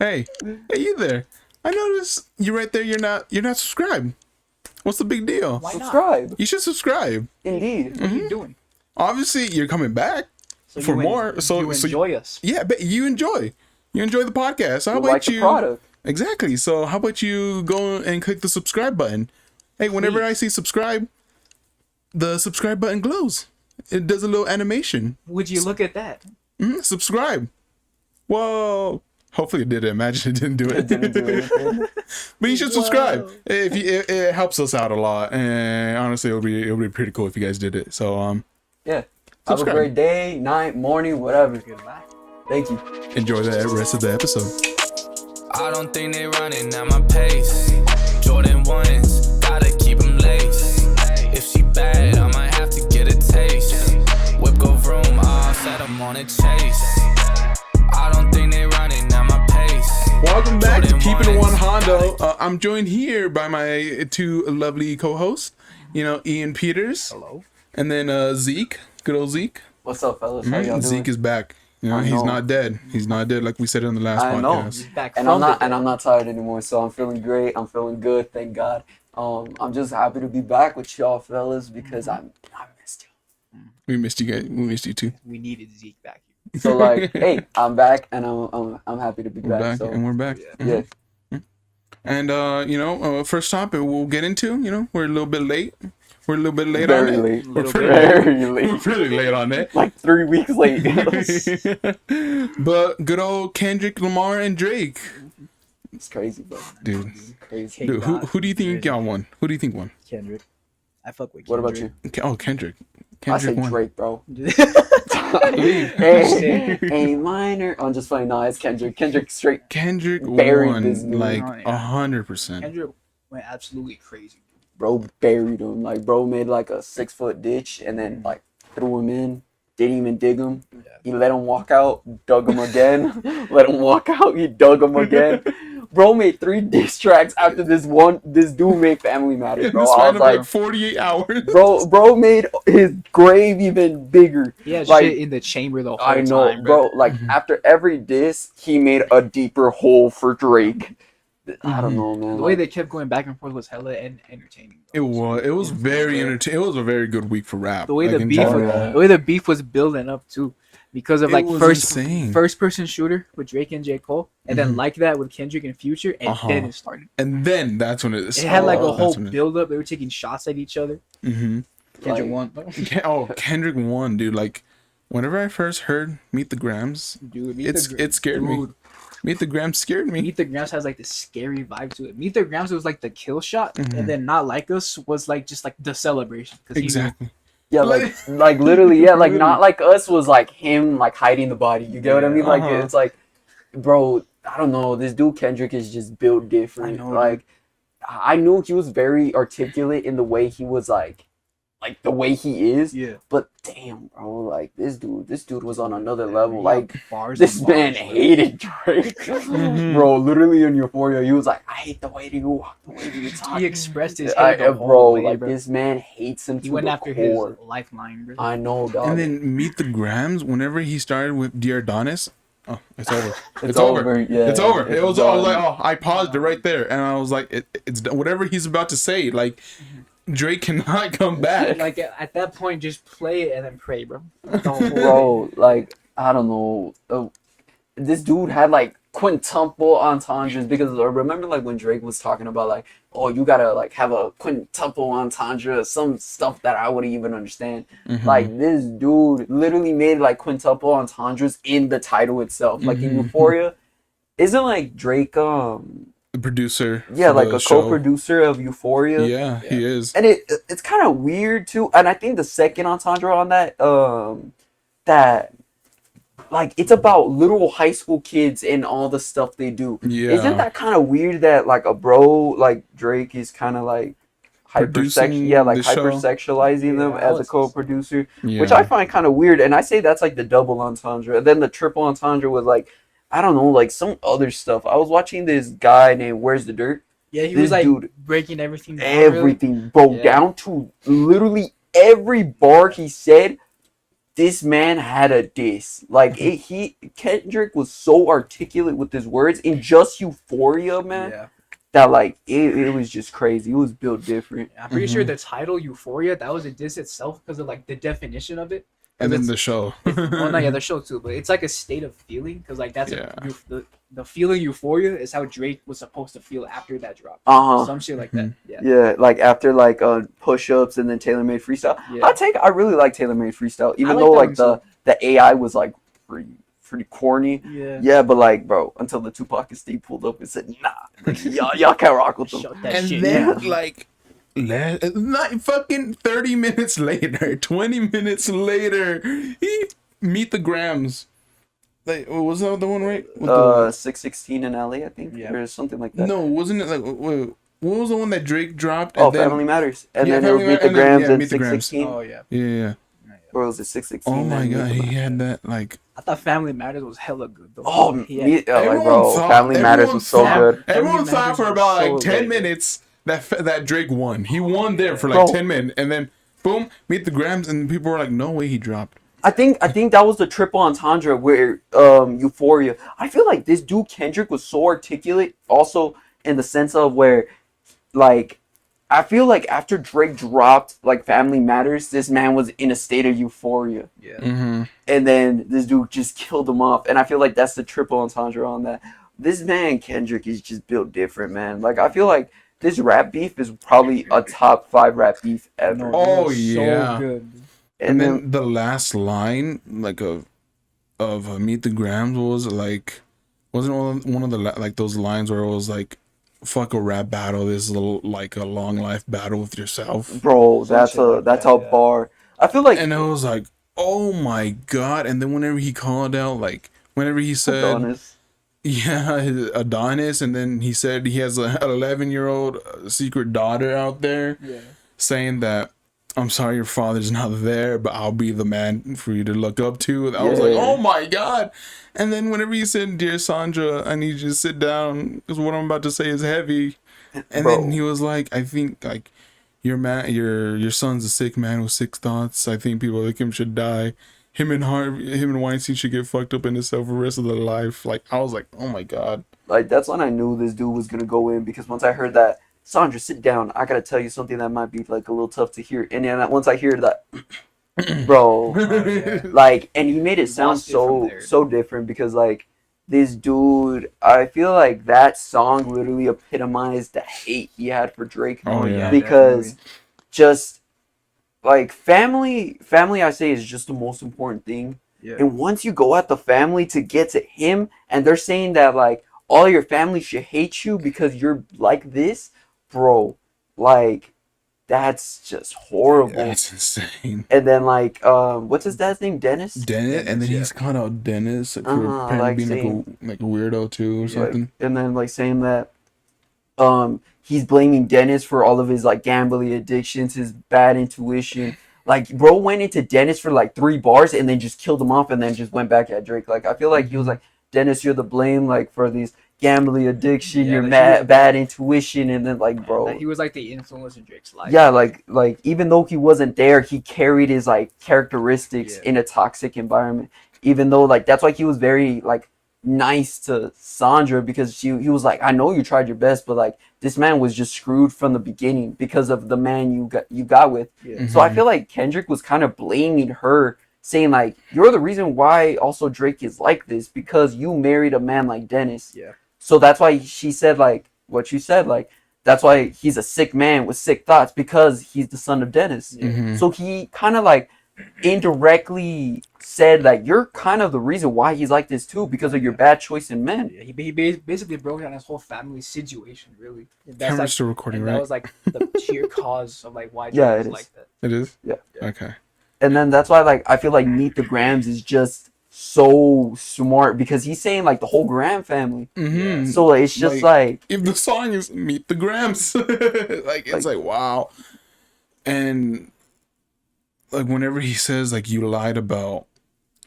Hey, you there? I noticed you right there. You're not subscribed. What's the big deal? Why not? Subscribe. You should subscribe. Indeed. What are you doing? Obviously, you're coming back for more. So you enjoy us. Yeah, but you enjoy the podcast. So how We about like the you? product. Exactly. So how about you go and click the subscribe button? Hey, whenever I see subscribe, the subscribe button glows. It does a little animation. Would you look at that? Subscribe. Whoa. Hopefully it did it. Imagine it didn't do it. It didn't do anything. But you should subscribe. If you, it helps us out a lot, and honestly, it'll be pretty cool if you guys did it. So Yeah. Subscribe. Have a great day, night, morning, whatever. Goodbye. Thank you. enjoy the rest of the episode. I don't think they running at my pace. Jordan 1s, gotta keep them laced. If she bad, I might have to get a taste. Whip go vroom, I'll set them on a chase. I don't think they running at my pace. Welcome back to Jordan Keeping It 1s, OneJando. I'm joined here by my two lovely co-hosts. Ian Peters. Hello. And then Zeke, good old Zeke. What's up, fellas? How y'all doing? Zeke is back. I He's know. not dead. He's not dead like we said in the last I know. podcast. Back And from I'm not tired anymore, so I'm feeling great. I'm feeling good, thank God. I'm just happy to be back with y'all fellas because I missed We missed you guys. We missed you too. We needed Zeke back here. you. So like, hey, I'm back and I'm happy to be We're back. back So and we're back. yeah. And first topic we'll get into. We're a little bit late. We're a little bit late Very on it. late. We're Little pretty bit. late. Very We're late. pretty late on it. Like 3 weeks late. But good old Kendrick Lamar and Drake, It's crazy, bro. dude. It's crazy. Hey, Dude, who do you think y'all won? Who do you think won? Kendrick. I fuck with What about Kendrick. you? Oh, Kendrick. I say Kendrick won. Drake, bro. you? A minor. I'm just playing. No, it's Kendrick. Kendrick straight. Kendrick Buried won this dude. like Oh, yeah. 100%. Kendrick went absolutely crazy. Bro buried him. Like, bro made like a 6-foot ditch and then like threw him in. Didn't even dig him. Yeah. He let him walk out. Dug him again. Let him walk out. He dug him again. Bro made 3 diss tracks after this dude made Family Matters, bro. This I man was of like like, 48 hours. bro made his grave even bigger. He had Like, shit in the chamber the whole I know, time, bro. Like Mhm. after every diss, he made a deeper hole for Drake. I don't know, man. The way Like, they kept going back and forth was hella entertaining. It was very entertaining. It was a very good week for rap. The way Like, the in beef, general. yeah. the way the beef was building up too, because of It like was first insane. person shooter with Drake and J. Cole, and then Mhm. like that with Kendrick and Future, and Uh-huh. then it started. And then that's when it It had like a Oh, whole build up. They were taking shots at each other. Mm-hmm. Kendrick Like- won. Oh, Kendrick won, dude. Like, whenever I first heard "Meet the Grams," Dude, it scared me. "Meet the Grams" scared me. Meet the Grams has like this scary vibe to it. Meet the Grams was like the kill shot, Mhm. and then Not Like Us was like just like the celebration. 'Cause he knew- Exactly. yeah, like literally, yeah, like Not Like Us was like him like hiding the body. You get what I mean? Like Uh-huh. it's like, bro, I don't know. This dude Kendrick is just built different. I know, Like, I knew he was very articulate in the way he was like the way he is. Yeah. But damn, bro, like this dude was on another level. Yeah, Like bars. this and man bars, bro. hated Drake, Mhm. bro. Literally in Euphoria, he was like, I hate the way that you walk, the way that you talk. He expressed his hate the whole bro, way, like bro. this man hates him He to went the after core. his lifeline, bro. I know, dog. And then "Meet the Grams," whenever he started with "Dear Adonis," oh, it's over. It's over. Yeah, It's over. It was. I done. was like, oh, I paused it right there, and I was like, it's done. Whatever he's about to say, like, Drake cannot come back. Like at that point, just play it and then pray, bro. The whole thing. bro, like I don't know. This dude had like quintuple entendres because remember like when Drake was talking about like, oh, you gotta like have a quintuple entendre, some stuff that I wouldn't even understand. Mhm. Like this dude literally made like quintuple entendres in the title itself. Like in Mhm. Euphoria, isn't like Drake the producer. yeah, for like the a show. co-producer of Euphoria. Yeah, he is. And it's kind of weird too. And I think the second entendre on that that like it's about little high school kids and all the stuff they do. Yeah. Isn't that kind of weird that like a bro like Drake is kind of like Producing the show? hypersexualizing them Yeah, as a it's- co-producer, Yeah. which I find kind of weird. And I say that's like the double entendre. And then the triple entendre was like, I don't know, like some other stuff. I was watching this guy named Where's the Dirt. Yeah, he This was like dude- breaking everything down. really. Everything, bro, Yeah. down to literally every bar he said this man had a diss. Like Kendrick was so articulate with his words in just Euphoria, man. Yeah. That like it was just crazy. It was built different. I'm pretty sure the title Euphoria, that was a diss itself because of like the definition of it. And then the show. Well, no, yeah, the show too, but it's like a state of feeling because like that's Yeah. the feeling Euphoria is how Drake was supposed to feel after that drop. Uh-huh. Some shit like that. Yeah. Yeah, like after like push-ups and then tailor-made freestyle. Yeah. I really like tailor-made freestyle, even like though that like one the AI was like pretty corny. Yeah. Yeah, but like, bro, until the Tupac and Steve pulled up and said, "Nah, like, y'all can't rock with them." Shut that And shit then down. like not fucking 30 minutes later, 20 minutes later, he Meet the Grams. Like, was that the one, right? With 616 in LA, I think, Yeah. or something like that. no, wasn't it like wait, what was the one that Drake dropped? Oh, and then, Family Matters, and Yeah, then it was Family Meet the Ma- and then, Grams yeah, and Meet the Grams. 616. Oh yeah. Yeah. Or was it 616? Oh my and god, Meet the he had that like. I thought Family Matters was hella good though. Oh, He had- like Everyone bro, thought- Family Matters everyone was so thought- good. Everyone Family thought Matters for was about like so 10 lit. minutes that Drake won. He won there for like Bro. 10 minutes, and then boom, Meet the Grams, and people were like, "No way, he dropped." I think that was the triple entendre where Euphoria. I feel like this dude Kendrick was so articulate, also in the sense of where, like, I feel like after Drake dropped like Family Matters, this man was in a state of euphoria, Yeah. Mm-hmm. and then this dude just killed him off. And I feel like that's the triple entendre on that. This man Kendrick is just built different, man. Like I feel like this rap beef is probably a top 5 rap beef ever. No, Oh, it was yeah. So good. And then the last line, like of Meet the Grams, was like, wasn't one of the like those lines where it was like, "Fuck a rap battle. This is like a long life battle with yourself." bro, that's shit a like that's that, a yeah. bar. I feel like And it was like, "Oh my god!" And then whenever he called out, like whenever he said, Adonis. "Yeah, his Adonis," and then he said he has an 11-year-old secret daughter out there, Yeah. saying that, "I'm sorry your father's not there, but I'll be the man for you to look up to." I was like, Yeah. "Oh my god!" And then whenever he said, "Dear Sandra, I need you to sit down because what I'm about to say is heavy," and Bro. then he was like, "I think like your son's a sick man with sick thoughts. I think people like him should die. Him and Weinstein should get fucked up in himself for the rest of their life." Like I was like, "Oh my god." Like that's when I knew this dude was gonna go in, because once I heard that, Sandra, sit down, I gotta tell you something that might be like a little tough to hear. And then once I hear that, bro, like, and he made it sound Lost it from there. so different, because like this dude, I feel like that song literally epitomized the hate he had for Drake. Oh, yeah. Because just like family I say is just the most important thing. Yeah. And once you go at the family to get to him, and they're saying that like all your family should hate you because you're like this, bro, like that's just horrible. That's insane. And then like what's his dad's name? Dennis? Dennis, and then yeah. he's called out Dennis like, for Uh-huh, apparently like being saying- like a weirdo too or Like, something. and then like saying that he's blaming Dennis for all of his like gambling addictions, his bad intuition. Like bro went into Dennis for like 3 bars and then just killed him off and then just went back at Drake. Like I feel like he was like, Dennis, you're the blame like for these gambling addiction, Yeah, your like, he was- bad intuition, and then like bro. That he was like the influence in Drake's life. Yeah, like even though he wasn't there, he carried his like characteristics Yeah. in a toxic environment. Even though like that's why he was very like nice to Sandra, because he was like, I know you tried your best, but like this man was just screwed from the beginning because of the man you got with. Yeah. So I feel like Kendrick was kind of blaming her, saying like, you're the reason why also Drake is like this, because you married a man like Dennis. Yeah. So that's why she said like what you said, like that's why he's a sick man with sick thoughts, because he's the son of Dennis. Mhm. So he kind of like indirectly said that you're kind of the reason why he's like this too, because of your bad choice in men. Yeah, he basically broke down his whole family situation, really. And that's Camera's like, still recording, and right? that was like the sheer cause of like why Drake Yeah, was it is. like that. It is? Yeah. Okay. And then that's why like I feel like Meet the Grams is just so smart, because he's saying like the whole Graham family. Mm-hmm. So like, it's just like if the song is Meet the Grams, like it's like wow. And like whenever he says like you lied about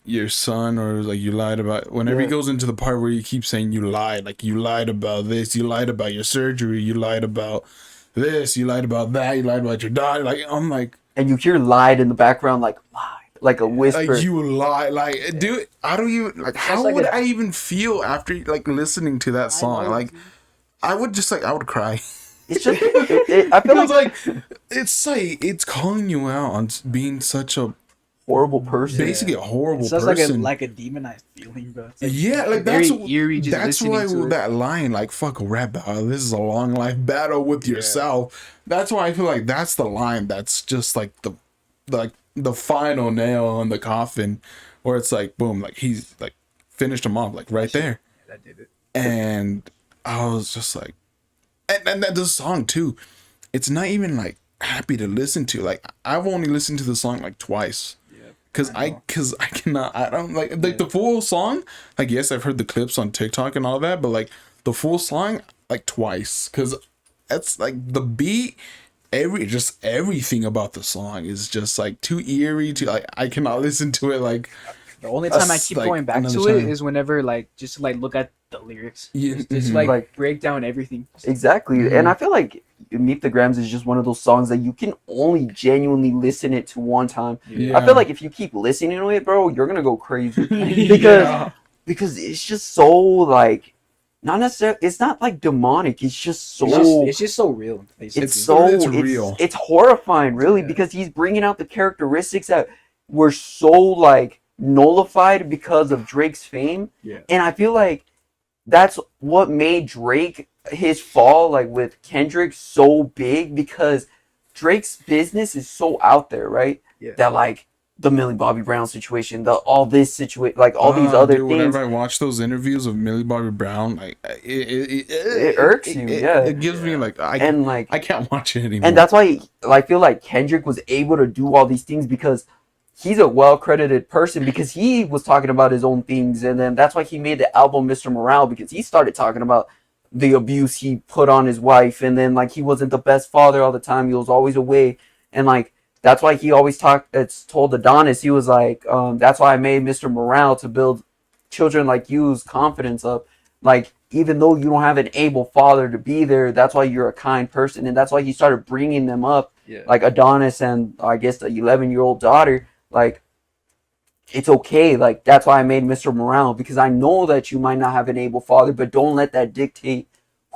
your son, or like you lied about, whenever he Yeah. goes into the part where you keep saying you lied, like you lied about this, you lied about your surgery, you lied about this, you lied about that, you lied about your daughter, like I'm like, and you hear lied in the background like lied. like a whisper. Like you lie, like dude. I don't even like. How like would a- I even feel after like listening to that song? know, Like, dude. I would just like I would cry. It's just I feel Because like it's calling you out on being such a horrible person. basically a horrible It's just person. like a demonized feeling, bro. It's like, Yeah, like very that's eerie. Just that's listening why to it. that line, like "fuck a rap battle." This is a long life battle with yourself. That's why I feel like that's the line. That's just like the final nail on the coffin, where it's like boom, like he's like finished him off, like right there. That did it. And I was just like, and that the song too. It's not even like happy to listen to. Like I've only listened to the song like twice. Cause I cannot, I don't like the full song. Like, yes, I've heard the clips on TikTok and all that, but like the full song, like twice. Cause that's like the beat, everything about the song is just like too eerie to like, I cannot listen to it. Like The only time I us, keep like, going back another to it time. is whenever like just to, like look at the lyrics. Yeah, Just mhm. like break down everything. Exactly. Mhm. And I feel like Meet the Grams is just one of those songs that you can only genuinely listen it to one time. Yeah. I feel like if you keep listening to it, bro, you're gonna go crazy. Yeah. Because it's just so like not necessarily it's not like demonic, it's just so It's just so real. Basically. It's real. It's horrifying, really, Yeah. because he's bringing out the characteristics that were so like nullified because of Drake's fame. Yeah. And I feel like that's what made Drake his fall like with Kendrick so big, because Drake's business is so out there, right? Yeah. That like the Millie Bobby Brown situation, the all this situation, like all these other dude, things. Whenever I watch those interviews of Millie Bobby Brown, like It irks you, yeah. It gives me like And like I can't watch it anymore. And that's why I feel like Kendrick was able to do all these things, because he's a well-credited person, because he was talking about his own things. And then that's why he made the album Mr. Morale, because he started talking about the abuse he put on his wife. And then like he wasn't the best father all the time. He was always away. And like that's why he always told Adonis, he was like, that's why I made Mr. Morale, to build children like you's confidence up. Like, even though you don't have an able father to be there, that's why you're a kind person. And that's why he started bringing them up. Yeah. Like Adonis and I guess the 11-year-old daughter. Like, it's okay. Like, that's why I made Mr. Morale, because I know that you might not have an able father, but don't let that dictate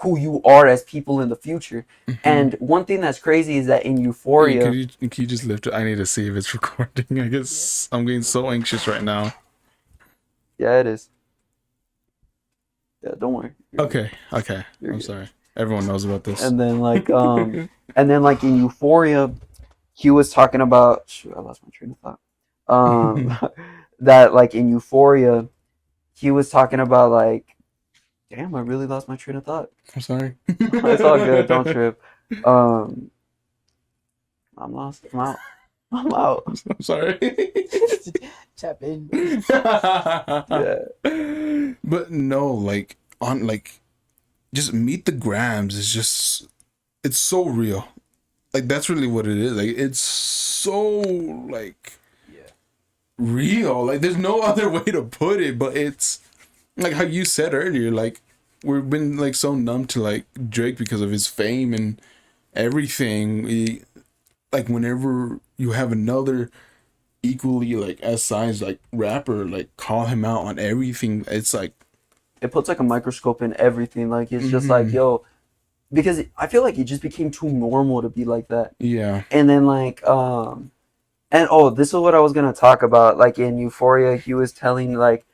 who you are as people in the future. And one thing that's crazy is that in Euphoria, Can you just lift it? I need to see if it's recording. I guess I'm getting so anxious right now. yeah, it is. Yeah, don't worry. Okay. I'm good. sorry. Everyone knows about this. And then like in Euphoria, he was talking about, shoot, I lost my train of thought. That like in Euphoria, he was talking about like, damn, I really lost my train of thought. I'm sorry. It's all good, don't trip. I'm lost. I'm out. I'm sorry. Tap in. Yeah. But no, like on like just Meet the Grams is just it's so real. Like that's really what it is. Like it's so like real. Like there's no other way to put it, but it's like how you said earlier, like we've been like so numb to like Drake because of his fame and everything. Like whenever you have another equally like as sized like rapper like call him out on everything, it's like It puts like a microscope in everything. Like it's just like, yo, because I feel like it just became too normal to be like that. yeah. And then like and oh, this is what I was gonna talk about. Like in Euphoria, he was telling like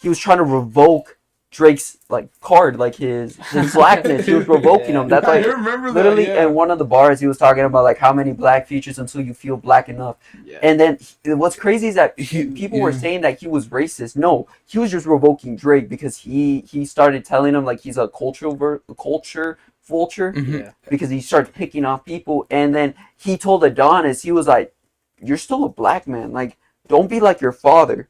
he was trying to revoke Drake's like card, like his blackness. He was revoking him. That's I like remember that, literally yeah. in one of the bars he was talking about like how many black features until you feel black enough. Yeah. And then what's crazy is that people were saying that he was racist. No, he was just revoking Drake because he started telling him like he's a culture vulture. Yeah. Because he started picking off people. And then he told Adonis, he was like, you're still a black man. Like, don't be like your father.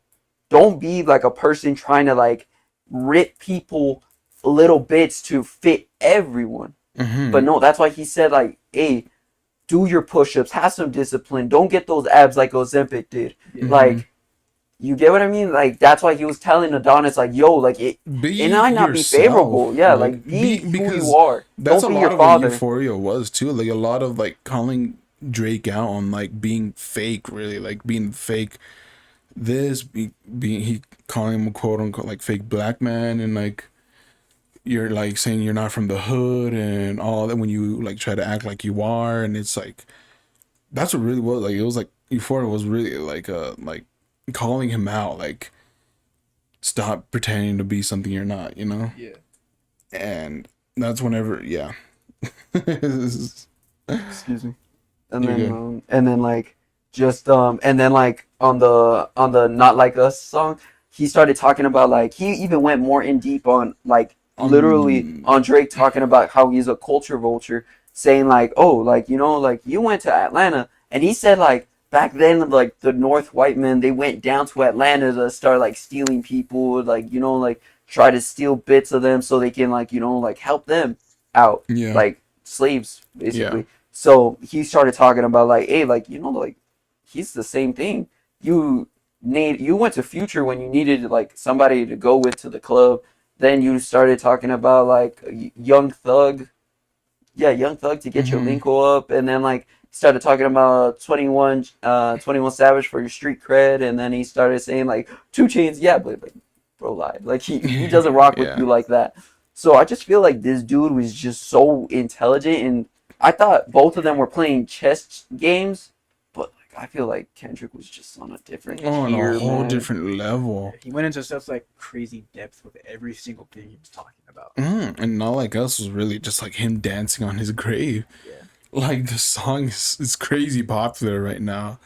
Don't be like a person trying to like rip people little bits to fit everyone. But no, that's why he said like, hey, do your push-ups, have some discipline. Don't get those abs like Ozempic did. Like, you get what I mean? Like, that's why he was telling Adonis, like, yo, like, it might not be favorable. Yeah, like, be who you are. That's Don't a be lot your of father. what Euphoria was, too. Like, a lot of, like, calling Drake out on, like, being fake, really. Like, being fake. this being he calling him a quote unquote like fake black man, and like you're like saying you're not from the hood and all that when you like try to act like you are, and it's like that's what really was like. It was like Euphoria was really like calling him out, like stop pretending to be something you're not, you know. Yeah. And that's whenever Excuse me. And You're then like just and then like on the Not Like Us song, he started talking about like he even went more in deep on like literally on Drake talking about how he's a culture vulture, saying like, oh, like, you know, like you went to Atlanta, and he said like back then like the North white men, they went down to Atlanta to start like stealing people, like, you know, like try to steal bits of them so they can like, you know, like help them out, Yeah. like slaves basically. Yeah. So he started talking about like, hey, like, you know, like he's the same thing. You went to Future when you needed like somebody to go with to the club. Then you started talking about like Young Thug. Yeah, Young Thug to get your Linko up, and then like started talking about 21 Savage for your street cred, and then he started saying like 2 Chainz, yeah, but like bro lied. Like he doesn't rock with Yeah. you like that. So I just feel like this dude was just so intelligent, and I thought both of them were playing chess games, but like I feel like Kendrick was just on a different on tier, a whole man. different level. He went into such like crazy depth with every single thing he was talking about. And Not Like Us was really just like him dancing on his grave. Yeah. Like the song is crazy popular right now.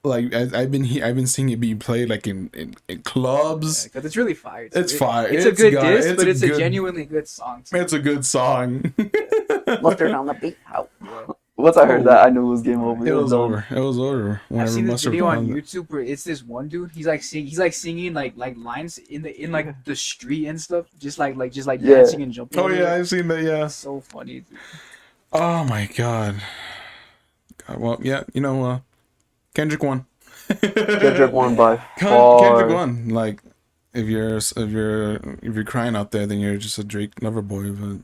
Like I've been seeing it being played like in clubs. Because it's really fire. It's fire. It's a good diss, it's but a it's a good- genuinely good song. Too. It's a good song. Mustard on the beat. How? Once I heard that, I knew it was game over. It was over. It was over. I've Whenever seen this Mustard video on found it. YouTube where it's this one dude. He's like singing like lines in like the street and stuff, just like Yeah. dancing and jumping. Oh everywhere. yeah, I've seen that. Yeah. It's so funny. Dude. Oh my god. Well, yeah, you know, Kendrick won. Kendrick won by Kendrick far. won. Like, if you're crying out there, then you're just a Drake lover boy. But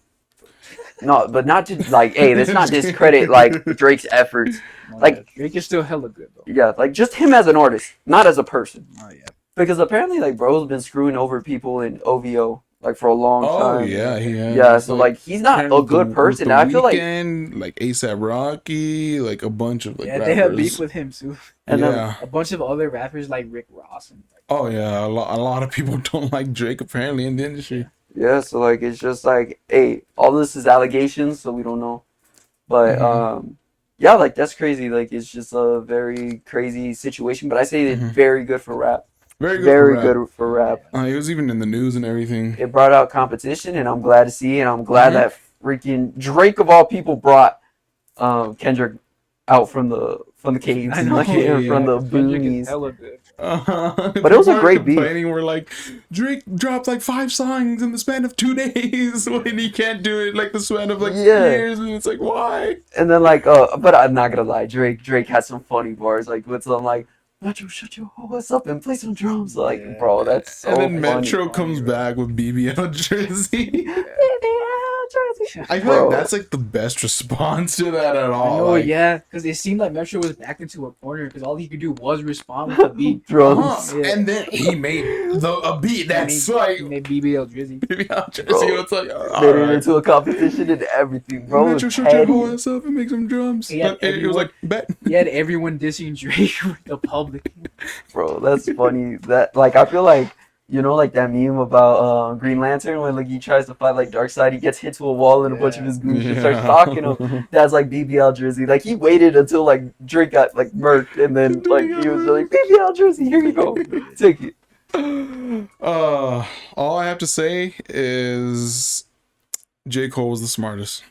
No, but not to like, hey, let's not discredit like Drake's efforts. Like, Drake is still hella good though. yeah, like just him as an artist, not as a person. Oh yeah. Because apparently, like, bro's been screwing over people in OVO like for a long oh time. yeah, he has. Yeah, so like he's not a good person. I feel like, like ASAP Rocky, like a bunch of like Yeah, rappers. they have beef with him too. and then yeah. A bunch of other rappers like Rick Ross and like, Oh yeah, a lot of people don't like Drake apparently in the industry. yeah, so like it's just like, hey, all this is allegations, so we don't know. But yeah, like that's crazy. Like it's just a very crazy situation. But I say it's very good for rap. Very good. Very for rap. good for rap. It was even in the news and everything. It brought out competition, and I'm glad to see it. And I'm glad that freaking Drake of all people brought Kendrick out from the caves I and know, like yeah. from the Kendrick is boonies. hella good. But it was a great beat. Complaining, we're like, Drake dropped like 5 songs in the span of 2 days when he can't do it like the span of like Yeah. years, and it's like, why? And then like, but I'm not gonna lie, Drake had some funny bars like with some like, Metro, shut your ass up and play some drums. Like, Yeah. bro, that's so And then funny. Metro comes back with BBL Jersey. Jersey. I feel Bro. like that's like the best response to that at all. Oh like, yeah, because it seemed like Metro was backed into a corner because all he could do was respond with the beat. Drums. Yeah. And then he made a beat that's like He made BBL Drizzy. BBL Jersey. Bro. It's like, Made it alright. into a competition and everything, bro. It Metro, was shut your petty. whole ass up and make some drums. He had And it was like, bet. He had everyone dissing Drake with the public. Bro, that's funny. That like I feel like, you know, like that meme about Green Lantern when like he tries to fight like Darkseid, he gets hit to a wall and a bunch of his goons just starts talking to him. That's like BBL Jersey. Like he waited until like Drake got like murked, and then like he was like BBL Jersey, here you go, take it. All I have to say is J. Cole was the smartest.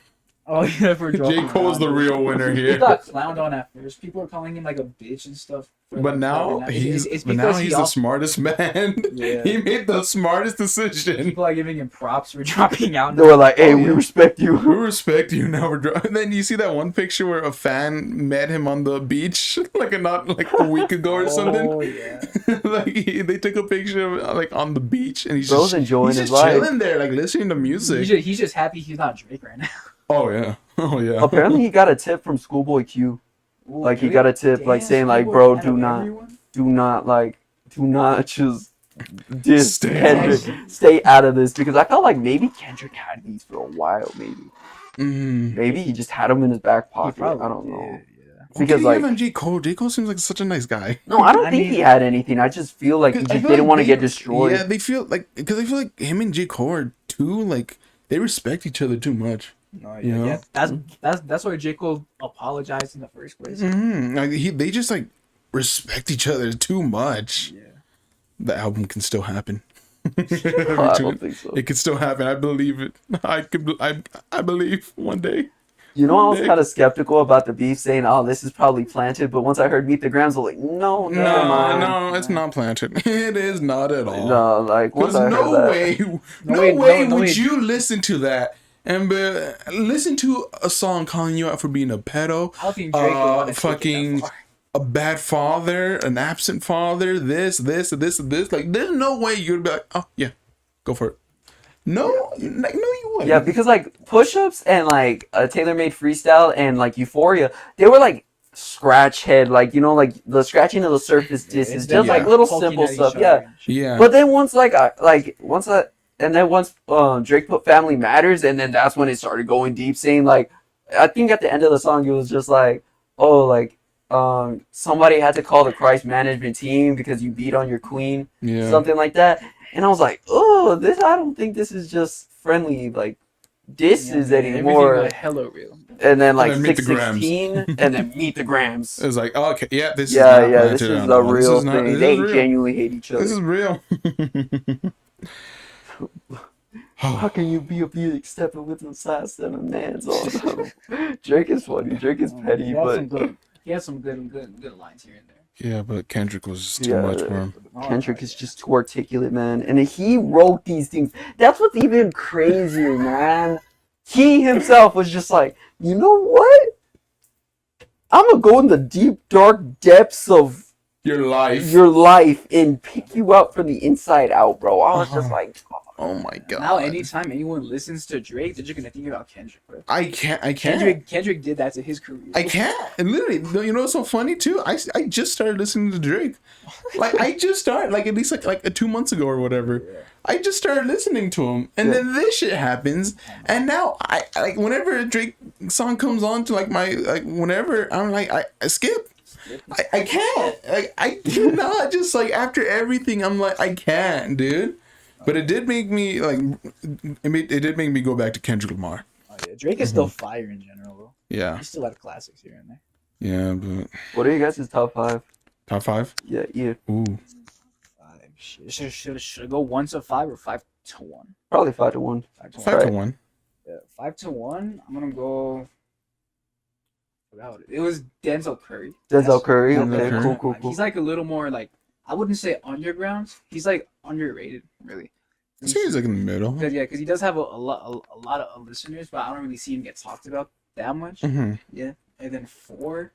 Oh yeah, for J. Cole's the real winner He here. got clowned on at first. People are calling him like a bitch and stuff. But now he's it's but now because he's he the also, smartest man. Yeah. He made the smartest decision. people are giving him props for dropping out. They were like, hey, Oh, we yeah. respect We you. respect you now. And then you see that one picture where a fan met him on the beach like a week ago or something. Oh yeah. Like they took a picture of like on the beach and he's Bro's just enjoying he's his just life. chilling there like listening to music. He's just happy he's not Drake right now. Oh yeah. Oh yeah. Apparently, he got a tip from Schoolboy Q. Ooh, Like he really? got a tip, like Damn, saying like, Schoolboy bro, out do of not, everyone? do not like do not just diss Stay Kendrick. Stay out of this because I felt like maybe Kendrick had these for a while. Maybe he just had them in his back pocket. I don't know. Because like J. Cole seems like such a nice guy. no, I don't think he had anything. I just feel like he just didn't want to get destroyed. Yeah, they feel like because I feel like him and J. Cole are too like they respect each other too much. No, You know? yeah, that's why J. Cole apologized in the first place. Like they just like respect each other too much. Yeah. The album can still happen. I don't think so. It could still happen. I believe it. I believe one day. You know, I was kind of skeptical about the beef, saying, "Oh, this is probably planted." But once I heard "Meet the Grams," I was like, "No, never mind." No, it's not planted. It is not at all. No, like once I heard that, no way would you listen to that and listen to a song calling you out for being a pedo, I don't think Drake would want to fucking a bad father, an absent father, this. Like, there's no way you'd be like, oh yeah, go for it. No, like, no, you wouldn't. yeah, because like push-ups and like a tailor-made freestyle and like Euphoria, they were like scratch head, like you know, like the scratching of the surface disc is just like little simple stuff, Yeah. But then once once Drake put Family Matters, and then that's when it started going deep, saying like, I think at the end of the song it was just like, oh, like somebody had to call the Christ management team because you beat on your queen, something like that. And I was like, oh, I don't think this is just friendly, like, disses anymore. Everything got hella real. And then, like, And then 616, and then Meet the Grams. It's like, oh, okay, yeah, this this is a real thing. They genuinely hate each other. This is real. How can you be a Felix stepping with some sidestep and man's on? Drake is funny. Drake is petty, but... He has some good lines here and there. Yeah, but Kendrick was too much for him. Kendrick is just too articulate, man. And he wrote these things. That's what's even crazier, man. He himself was just like, you know what? I'm going to go in the deep, dark depths of Your life and pick you up from the inside out, bro. I was just like, oh my god. Now, anytime anyone listens to Drake, they're just gonna think about Kendrick, bro. I can't. Kendrick did that to his career. I can't. And literally, you know what's so funny too? I just started listening to Drake. Like I just started, like at least like 2 months ago or whatever. Yeah. I just started listening to him, and then this shit happens, and now I like whenever a Drake song comes on to like my like whenever I'm like I skip. I can't. Like I cannot just like after everything I'm like I can't, dude. But it did make me like it did make me go back to Kendrick Lamar. Oh, yeah. Drake is still fire in general, though. Yeah. He still had classics here and there. Yeah, but what are you guys' top 5? Top 5? Yeah. Ooh. 5. Should I go 1 to 5 or 5 to 1? Probably 5 to 1. 5 to 1. Yeah, 5 to 1. I'm gonna go. It was Denzel Curry. Denzel Curry. Denzel Okay. Curry. Cool. He's like a little more like, I wouldn't say underground. He's like underrated, really. I think he's like in the middle. Because he does have a lot of listeners, but I don't really see him get talked about that much. Mm-hmm. Yeah. And then 4,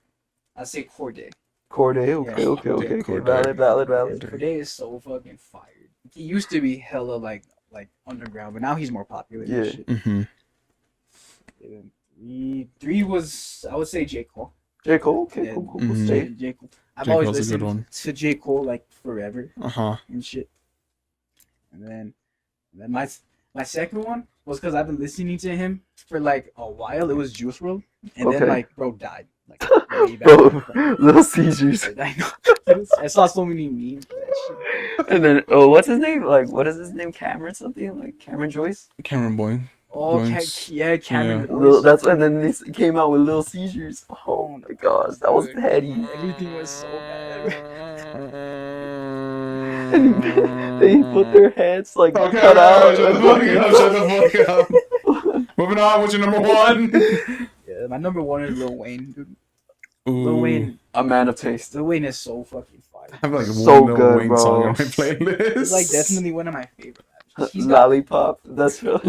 I'd say Corday. Okay. Valid. Corday is so fucking fired. He used to be hella like underground, but now he's more popular. Yeah. And shit. Mm-hmm. And then 3 was, I would say, J. Cole. J. Cole. Okay. Yeah. Cool. Mhm. J. Cole. I've J. always Cole's a good listened one. to J. Cole like forever Uh-huh. and shit. And then my second one was because I've been listening to him for like a while. It was Juice WRLD, and then like bro died. Like way back. Bro, little seizures. I know. I saw so many memes for that shit. And then what's his name? Like what is his name? Cameron something? Like Cameron Joyce? Cameron Boyne. Oh, Boynes. Cameron. That's and then this came out with little seizures. Oh my gosh, that was petty. Everything was so bad. They put their heads like Okay, cut out. shut the fuck up. Moving on, what's your number 1? Yeah, my number 1 is Lil Wayne, dude. Ooh. Lil Wayne. A man of taste. Lil Wayne is so fucking fire. I have like So one Lil good, Wayne bro. song on my playlist. He's like definitely one of my favorite rappers. He's got Lollipop. That's really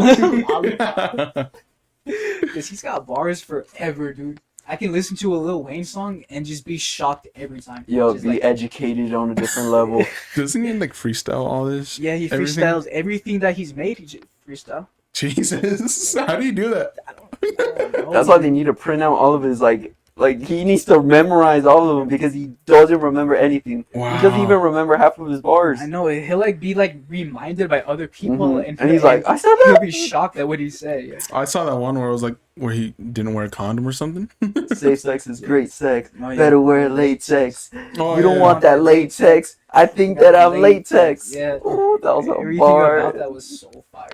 because he's got bars forever, dude. I can listen to a Lil Wayne song and just be shocked every time. Yo, Just be educated on a different level. Doesn't he like freestyle all this? Yeah, he everything? freestyles everything that he's made. He just freestyle. Jesus, how do you do that? I don't know. That's why they need to print out all of his like Like, he needs to memorize all of them because he doesn't remember anything. Wow. He doesn't even remember half of his bars. I know he'll like be like reminded by other people, and he's like, I said he'll that. be shocked at what he said. Yeah. I saw that one where it was like where he didn't wear a condom or something. Safe sex is great sex. Oh, yeah. Better wear latex. Oh, You don't yeah. want that latex. I think that I'm latex. Yeah. Ooh, that was a Everything bar. about that was so fire.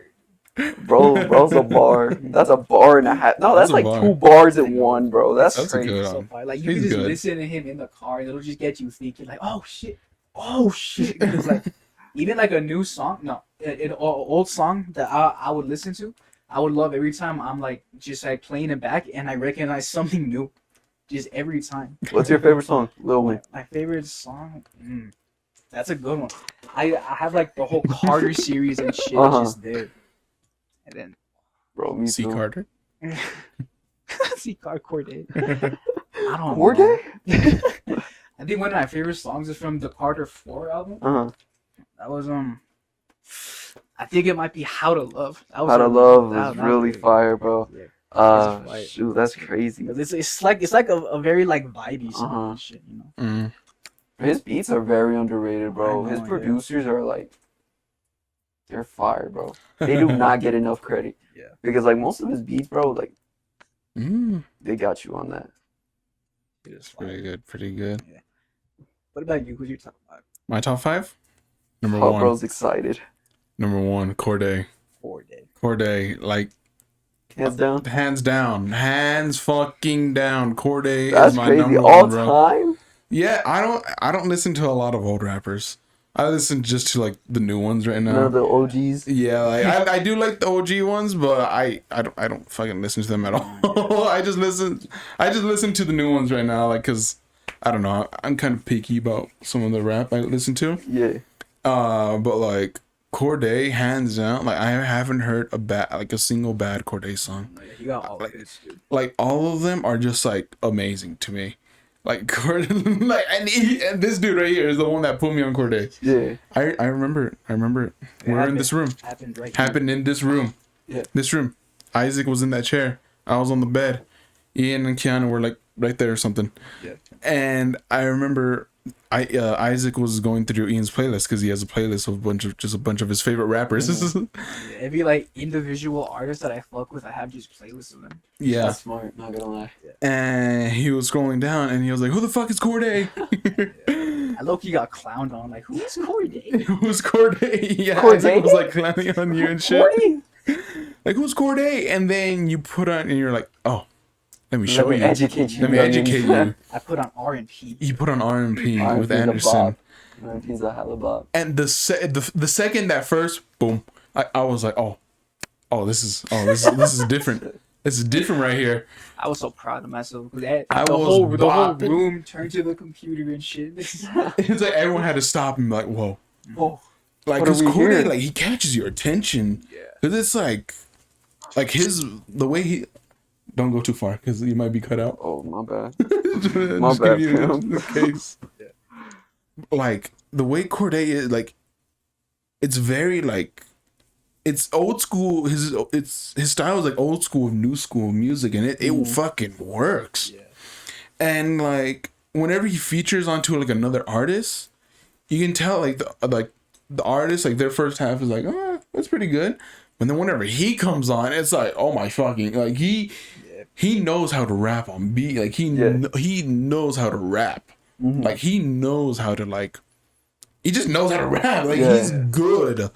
Bro's a bar. That's a bar and a half. No, that's That's a like bar. 2 bars in one, bro. That's a crazy. good So one. fire. Like you He's can just good. listen to him in the car, and it'll just get you thinking like, oh shit. Because like even like a new song, no, an old song that I would listen to, I would love every time I'm like just like playing it back, and I recognize something new, just every time. What's your favorite song, Lil Wayne? My favorite song, that's a good one. I have like the whole Carter series and shit just there, and then Bro, me C too. Carter. see Corday. I don't Corday? know. I think one of my favorite songs is from the Carter 4 album. That was I think it might be How to Love. That was How to Love was really good. fire, bro. Yeah. Shoot, that's crazy. It's like a very like vibey song and shit, you know. His beats are very underrated, bro. I know, His yeah. producers are like, they're fire, bro. They do not get enough credit. Yeah. Because like most of his beats, bro, like Mm. they got you on that. It is fire. Pretty good. Pretty good. What about you? Who's your top 5? My top 5. Number Oh, 1. bro's excited. Number 1. Corday. 4 day. Corday. Like Hands down. hands down. Hands fucking down. Corday That's is my crazy. number All 1, bro. time? Yeah, I don't listen to a lot of old rappers. I listen just to like the new ones right now. None of the OGs. Yeah, like I do like the OG ones, but I don't fucking listen to them at all. I just listen to the new ones right now, like because I don't know, I'm kind of picky about some of the rap I listen to. Yeah. But like Corday, hands down, like I haven't heard a single bad Corday song. You got all Like- this, dude. Like all of them are just like amazing to me. Like Corday, like and this dude right here is the one that put me on Corday. Yeah. I remember it. We're in this room. Happened in this room. Yeah. This room. Isaac was in that chair. I was on the bed. Ian and Keanu were like right there or something. Yeah. And I remember Isaac was going through Ian's playlist because he has a playlist of a bunch of his favorite rappers. Yeah, every like individual artist that I fuck with, I have just playlists of them. Yeah. That's smart, not gonna lie. And he was scrolling down and he was like, "Who the fuck is Corday?" I low-key got clowned on, like, who's Corday? Who's Corday? Yeah, Corday? Isaac was like clowning on you and shit. Corday? Like, who's Corday? And then you put on and you're like, "Oh, let me show Let me you. educate you. Let me educate you." I put on R&P. You put on R&P R&P's with a Anderson. bop. He's a hella bop. And the second that first boom, I was like, oh, this is different. This is different right here. I was so proud of myself because I the was whole bopping. room turned to the computer and shit. It's like everyone had to stop and be like, whoa, Whoa. like What because are we Corday, hearing? like he catches your attention. Yeah. Because it's like the way he. Don't go too far because you might be cut out. Oh, my bad. Just bad, give you fam. the case. Like the way Corday is, like it's very like it's old school. His style is like old school, new school music, and it fucking works. Yeah. And like whenever he features onto like another artist, you can tell like the artist, like their first half is like, oh, that's pretty good. But then whenever he comes on, it's like, oh my fucking, like he knows how to rap on beat. Like he knows how to rap. Like he knows how to like, he just knows how to rap. Like he's good.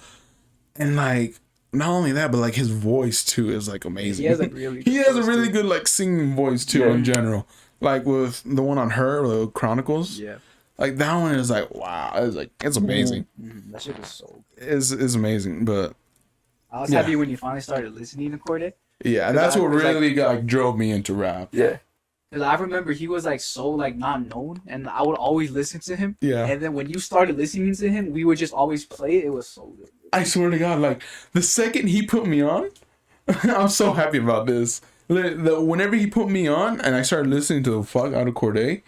And like, not only that, but like his voice too is like amazing. He has a really he has a voice, really too. good like singing voice too in general. Like with the one on her, the Chronicles. Yeah. Like that one is like, wow, it's amazing. That shit was so good. It's amazing. But I was Yeah. happy when you finally started listening to Corday. yeah, that's what was, like- really like drove me into rap. Yeah. Because I remember he was like so like not known, and I would always listen to him. Yeah. And then when you started listening to him, we would just always play it. It was so good. I swear to God, like the second he put me on, I'm so happy about this. Whenever he put me on and I started listening to the fuck out of Corday,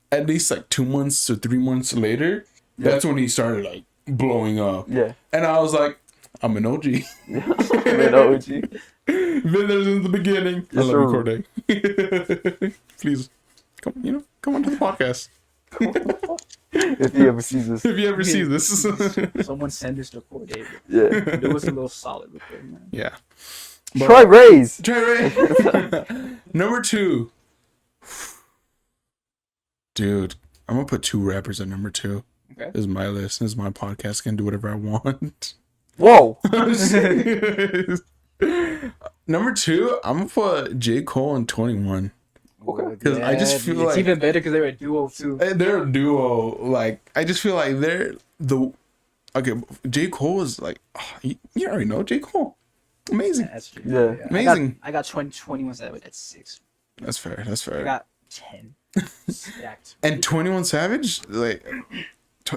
at least like 2 months or 3 months later, that's when he started like blowing up. Yeah. And I was like, I'm an OG. I'm an OG. Been there since the beginning. I Yes, love you, Corday. Please come on to the podcast. If he ever sees this. If you ever see this. Someone send this to poor David. Yeah. It was a little solid with it, man. Yeah. Troy Ray's. Trey Ray. Number 2. Dude, I'm gonna put 2 rappers at number 2. Okay. This is my list. This is my podcast. I can do whatever I want. Whoa. Number 2, I'm gonna put J. Cole and 21. Okay. 'Cause I just feel it's like- even better because they're a duo too. They're a duo. Like, I just feel like they're the. Okay, J. Cole is like, you already know J. Cole. Amazing. That's true. Yeah. Amazing. I got 21 Savage at 6. That's fair. That's I fair. got 10 stacked. And 21 Savage, like,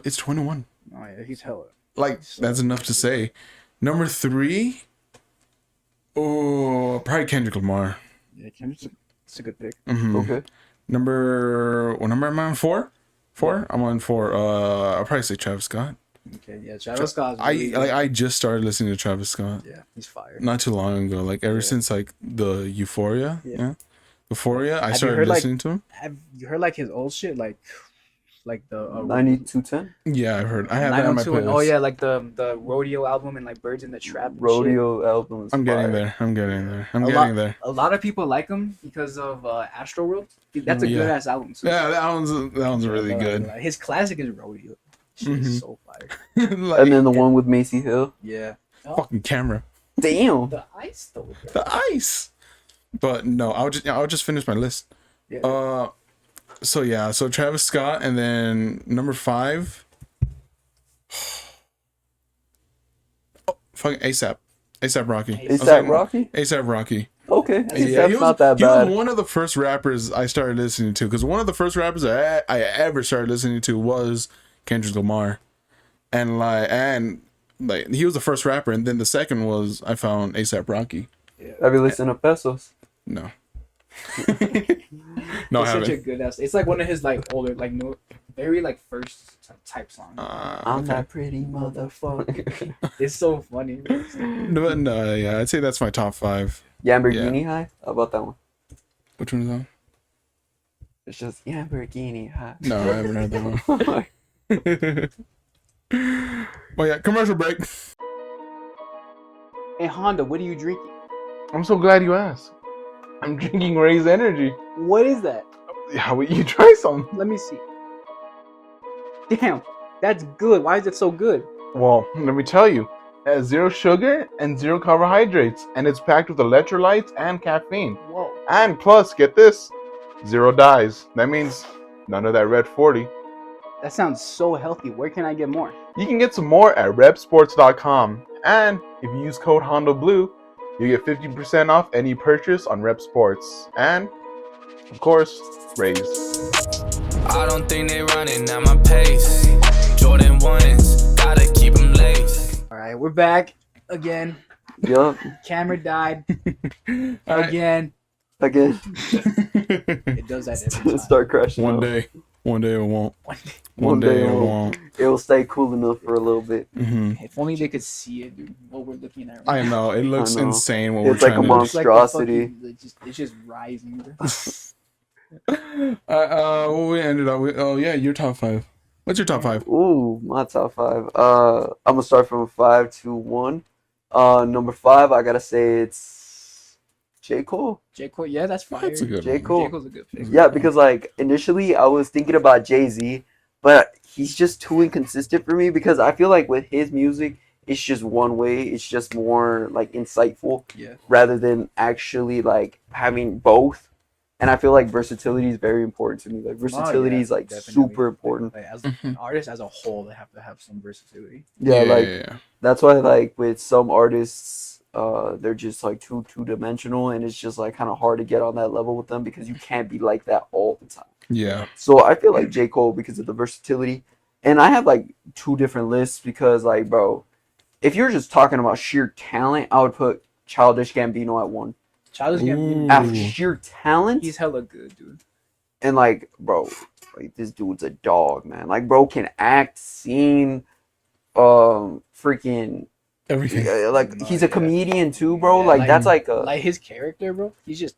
it's 21. Oh yeah, he's hella. Like, that's enough to say. Number 3, probably Kendrick Lamar. Yeah, it's a good pick. Mhm. Okay. What number am I on? 4? 4? I'm on 4. I'll probably say Travis Scott. Okay, yeah, Travis Scott's really good. I just started listening to Travis Scott Yeah, he's fired. not too long ago. Like, ever since like the Euphoria. Yeah. Euphoria, I you started heard, like- listening to him. Have you heard like his old shit, like the 9210. Yeah, I've heard. I have that on my 902 and, playlist. oh yeah, like the rodeo album and like Birds in the Trap. And Rodeo album. is I'm getting fire. there. I'm getting there. I'm A getting lot- there. shit. A lot of people like him because of Astroworld. That's a Yeah. good ass album too. Yeah, that one's really Like, good. His classic is Rodeo. Shit Mhm. is so fire. Like, And then the one with Macy Hill. Yeah. fucking camera. Damn. The ice though. Bro. The ice. But no, I'll just finish my list. Yeah. So Travis Scott, and then number 5. Fucking ASAP Rocky. Is A$AP that Rocky? ASAP Rocky. Okay. Yeah, That's not that he bad. was one of the first rappers I started listening to, because one of the first rappers I ever started listening to was Kendrick Lamar, and he was the first rapper, and then the second was I found ASAP Rocky. Have you listened to Pesos? No, no, I It's such a haven't. good ass. It's like one of his like older, like no, very like first type songs. I'm Okay. that pretty motherfucker. It's so funny. Bro. No, yeah, I'd say that's my top 5. Lamborghini High? How about that one? Which one is that? It's just Lamborghini High. No, I haven't heard that one. Well, yeah, commercial break. Hey Honda, what are you drinking? I'm so glad you asked. I'm drinking Ray's Energy. What is that? How would you try some? Let me see. Damn, that's good. Why is it so good? Well, let me tell you. It has 0 sugar and 0 carbohydrates, and it's packed with electrolytes and caffeine. Whoa. And plus, get this, 0 dyes. That means none of that red 40. That sounds so healthy. Where can I get more? You can get some more at repsports.com. And if you use code HondoBlue, you get 50% off any purchase on Rep Sports. And, of course, Rays. I don't think they running at my pace. Jordan 1s, gotta keep them laced. All right, we're back again. Yup. Camera died All right. again. Again. It does that every time. Start crashing. One out. day it won't. One day. One day it it won't. It will stay cool enough for a little bit. Hmm. If only they could see it, dude. What we're looking at. I Right know it looks I know. insane what It's we're like trying a to do. It's like the monstrosity. it's just rising. Bro. What we ended up with? Oh yeah, your top 5. What's your top 5? Ooh, my top 5. I'm gonna start from 5 to 1. Number 5, I gotta say it's J. Cole. J. Cole, yeah, that's fire. That's a good J. one. Cole. J. Cole's a good pick. Yeah, because like initially I was thinking about Jay-Z, but he's just too inconsistent for me because I feel like with his music, it's just one way. It's just more like insightful Yeah. rather than actually like having both. And I feel like versatility is very important to me. Like versatility is like definitely. super important. Like, as Mhm. an artist as a whole, they have to have some versatility. Yeah, like yeah. that's why like with some artists, they're just like too dimensional, and it's just like kind of hard to get on that level with them because you can't be like that all the time. Yeah. So I feel like J. Cole because of the versatility. And I have like 2 different lists because like, bro, if you're just talking about sheer talent, I would put Childish Gambino at 1. Childish Gambino, Ooh. After sheer talent, he's hella good, dude. and like, bro, like this dude's a dog, man. Like, bro can act, sing, freaking, Everything. like No, he's a yeah. comedian too, bro. Yeah, like that's like a like his character, bro. He's just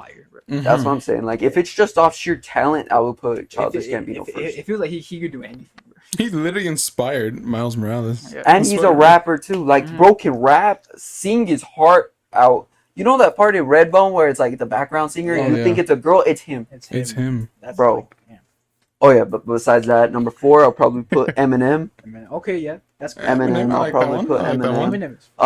fire, bro. That's what I'm saying. Like, if it's just off sheer talent, I would put Childish Gambino first. It feels like he could do anything, bro. He literally inspired Miles Morales. Yeah. And he's a rapper too. Like, bro can rap, sing his heart out. You know that part in Redbone where it's like the background singer, and you think it's a girl? It's him. It's him. That's bro. Like, yeah. Oh yeah, but besides that, number 4, I'll probably put Eminem. Okay, yeah, that's cool. Eminem, I I'll like probably that put one. I like that one.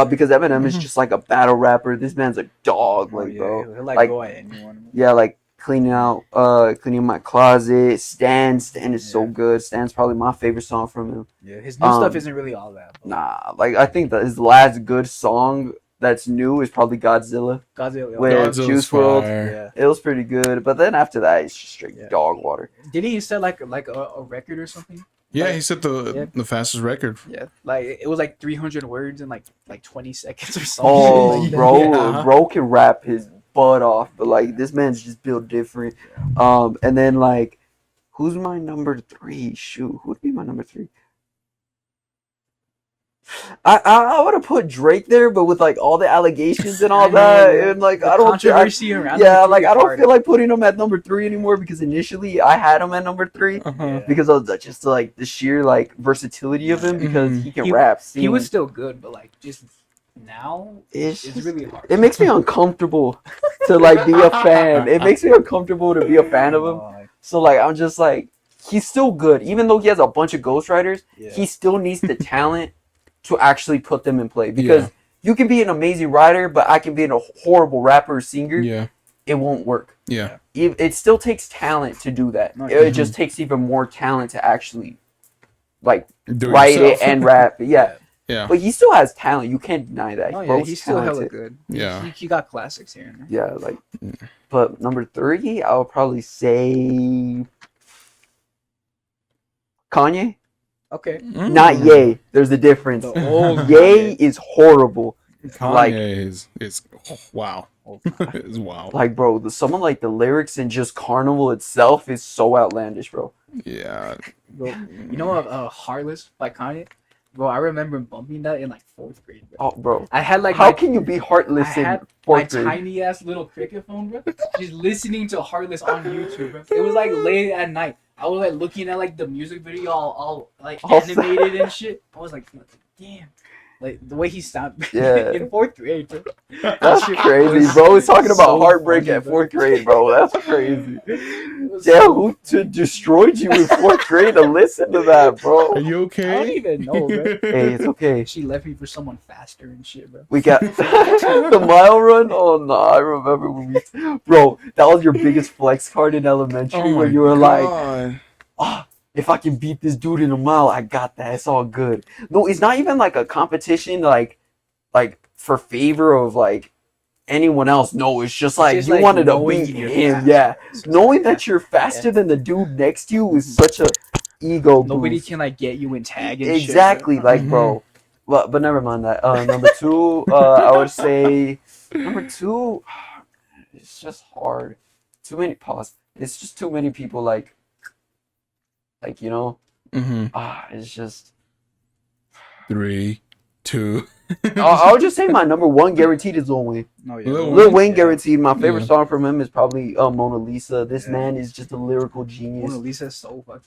Eminem. Because Eminem is just like a battle rapper. This man's a dog, Oh, like yeah, bro. he'll Like, go at anyone. yeah, like cleaning my closet. Stan is so good. Stan's probably my favorite song from him. Yeah, his new stuff isn't really all that. Bro. Nah, like I think that his last good song that's new is probably Godzilla. Godzilla. With Godzilla's Juice WRLD. fire. Yeah. It was pretty good, but then after that, it's just straight Yeah. dog water. Did he set like a record or something? Yeah, Like, he set the fastest record. Yeah, like it was like 300 words in like 20 seconds or something. Oh, like that. bro, Yeah. bro can rap his butt off, but like this man's just built different. And then like, who's my number 3? Shoot, who'd be my number 3? I would have put Drake there, but with like all the allegations and all that, and like The I don't feel, controversy around. yeah, it like is I don't hard. feel like putting him at number 3 anymore because initially I had him at number 3 Uh-huh. because of just like the sheer like versatility of him because he can He- rap. He sing. was still good, but like just now, It's it's really hard. It makes me uncomfortable to like be a fan. It makes me uncomfortable to be a fan of him. So like I'm just like he's still good, even though he has a bunch of ghostwriters. Yeah. He still needs the talent to actually put them in play because you can be an amazing writer, but I can be a horrible rapper or singer. Yeah. It won't work. Yeah. It still takes talent to do that. No, It just takes even more talent to actually like Do write yourself. it and rap. Yeah. Yeah. But he still has talent. You can't deny that. Oh yeah, Bro's he's still hella talented. good. Yeah. He got classics here and there. Yeah, like, but number 3, I would probably say Kanye. Okay. Not Ye. There's a difference. The old Ye is horrible. Kanye is wow. Old Is wow. Like, bro, someone like the lyrics and just Carnival itself is so outlandish, bro. Yeah. Bro, you know Heartless by Kanye? Bro, I remember bumping that in like 4th grade, bro. Oh, bro. I had like How my, can you be heartless I in had my 4th grade? tiny ass little cricket phone, bro. Just listening to Heartless on YouTube, bro. It was like late at night. I was like looking at like the music video all like All animated and shit. I was like, damn. Like the way he sounded Yeah. in 4th grade, bro. That's shit crazy, was bro. He's talking about so heartbreak funny, at bro. 4th grade, bro. That's crazy. It was Damn, so who destroyed you in 4th grade to listen to that, bro? Are you I don't okay? even know, bro. Hey, it's okay. She left me for someone faster and shit, bro. We got the mile run. Oh no, I remember when we, bro. That was your biggest flex card in elementary, Oh where my you were like, God. "Ah, if I can beat this dude in a mile, I got that. It's all good." No, it's not even like a competition, like for favor of like anyone else. No, it's just like just you like wanted to knowing beat you're him. fast. Yeah, It's knowing like that you're faster than the dude next to you is such a ego nobody boost. can like get you in tag and Exactly, shit, bro. like bro. But never mind that. Number 2, I would say number 2. It's just hard. Too many pause. It's just too many people like you know. Mm-hmm. It's just. 3, 2. I would just say my number 1 guaranteed is Lil Wayne. No, yeah. Lil Lil Wayne Yeah. guaranteed. My favorite Yeah. song from him is probably Mona Lisa. This Yeah. man is just a lyrical genius. Mona Lisa's so fucking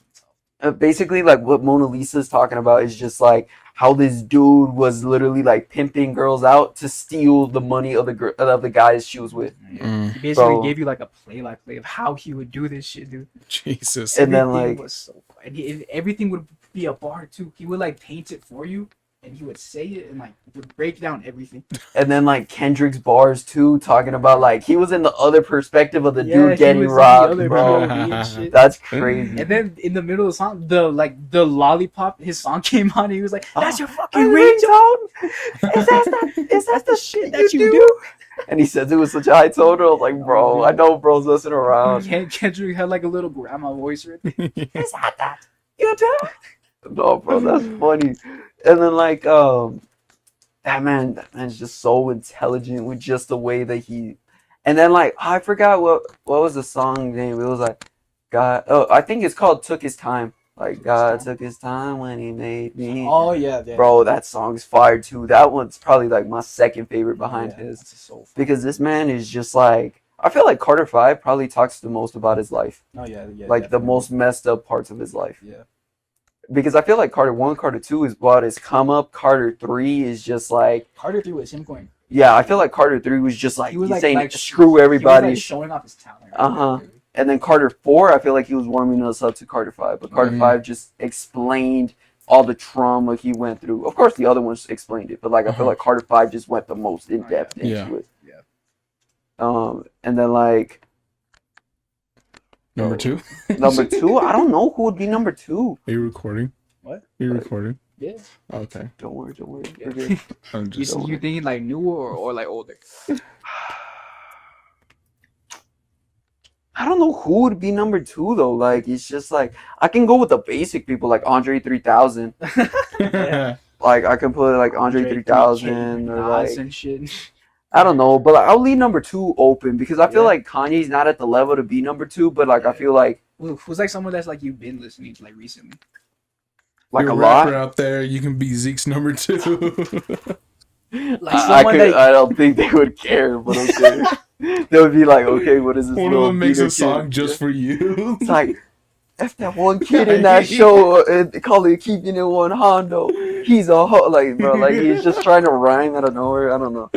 tough. Basically, like what Mona Lisa's talking about is just like how this dude was literally like pimping girls out to steal the money of the guys she was with. Mm. He basically Bro. gave you like a play of how he would do this shit, dude. Jesus. And then, Everything like- was so, and everything would be a bar too. He would like paint it for you, and he would say it and like would break down everything. And then like Kendrick's bars too, talking about like he was in the other perspective of the Yeah, dude he getting was in the robbed, other bro. POV and shit. That's crazy. And then in the middle of the song, the lollipop, his song came on. And he was like, "That's your fucking Hey, ringtone. Is that the shit that you do?" And he says it was such a high tone. I was like, bro, I know bro's messing around. Kendrick had like a little grandma voice right there. Is that you do? No, bro, that's funny. And then like that man's just so intelligent with just the way that he. And then like I forgot what was the song name. It was like God. Oh, I think it's called "Took His Time." Like God took his time when he made me. Oh yeah, Bro, that song's fire too. That one's probably like my second favorite behind Yeah, his. that's so funny. Because this man is just like I feel like Carter 5 probably talks the most about his life. Oh yeah. Like the definitely. most messed up parts of his life. Yeah. Because I feel like Carter 1, Carter 2 is about his come up. Carter 3 is just like, Carter 3 was him going. yeah, I feel like Carter 3 was just like, He was he's like, saying screw everybody. He was like showing off his talent. Uh-huh. And then Carter 4, I feel like he was warming us up to Carter 5. But Carter 5 just explained all the trauma he went through. Of course, the other ones explained it. But like I feel like Carter 5 just went the most in depth into it. Yeah. And then like Number 2. number 2, I don't know who would be number 2. Are you recording? What? Are you recording? Yeah. Okay. Don't worry. Yeah. We're good. I'm just. You thinking like newer or like older? I don't know who would be number 2 though. Like it's just like I can go with the basic people like Andre 3000. Like I can put like Andre 3000 or like and shit. I don't know, but like, I'll leave number 2 open because I feel like Kanye's not at the level to be number 2. But like I feel like Who's like someone that's like you've been listening to like recently? like You're a rapper lot. out there, you can be Zeke's number 2. Like I don't think they would care, but okay. They would be like, okay, what is this? One of them makes a song just for you. It's like, F that one kid in that show, they call it Keeping It OneJando. He's a like, bro, like he's just trying to rhyme out of nowhere. I don't know.